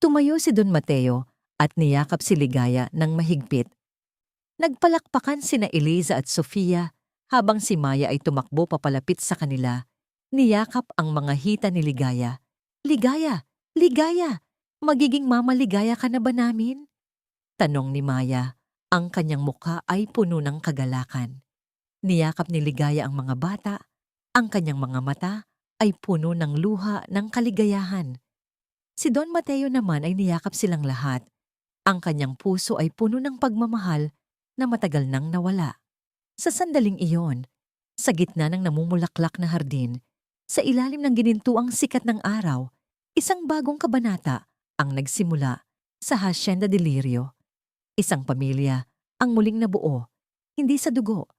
S1: Tumayo si Don Mateo at niyakap si Ligaya ng mahigpit. Nagpalakpakan sina Eliza at Sofia habang si Maya ay tumakbo papalapit sa kanila. Niyakap ang mga hita ni Ligaya. Ligaya! Ligaya! Magiging mama Ligaya ka na ba namin? Tanong ni Maya. Ang kanyang mukha ay puno ng kagalakan. Niyakap ni Ligaya ang mga bata. Ang kanyang mga mata ay puno ng luha ng kaligayahan. Si Don Mateo naman ay niyakap silang lahat. Ang kanyang puso ay puno ng pagmamahal na matagal nang nawala. Sa sandaling iyon, sa gitna ng namumulaklak na hardin, sa ilalim ng ginintuang sikat ng araw, isang bagong kabanata ang nagsimula sa Hacienda de Lirio. Isang pamilya ang muling nabuo, hindi sa dugo,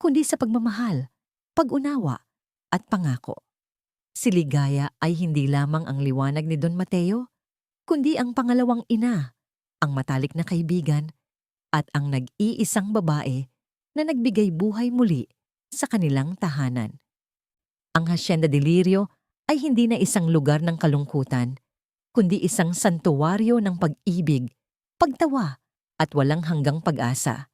S1: kundi sa pagmamahal, pag-unawa at pangako. Si Ligaya ay hindi lamang ang liwanag ni Don Mateo, kundi ang pangalawang ina, ang matalik na kaibigan, at ang nag-iisang babae na nagbigay buhay muli sa kanilang tahanan. Ang Hacienda de Lirio ay hindi na isang lugar ng kalungkutan, kundi isang santuwaryo ng pag-ibig, pagtawa, at walang hanggang pag-asa.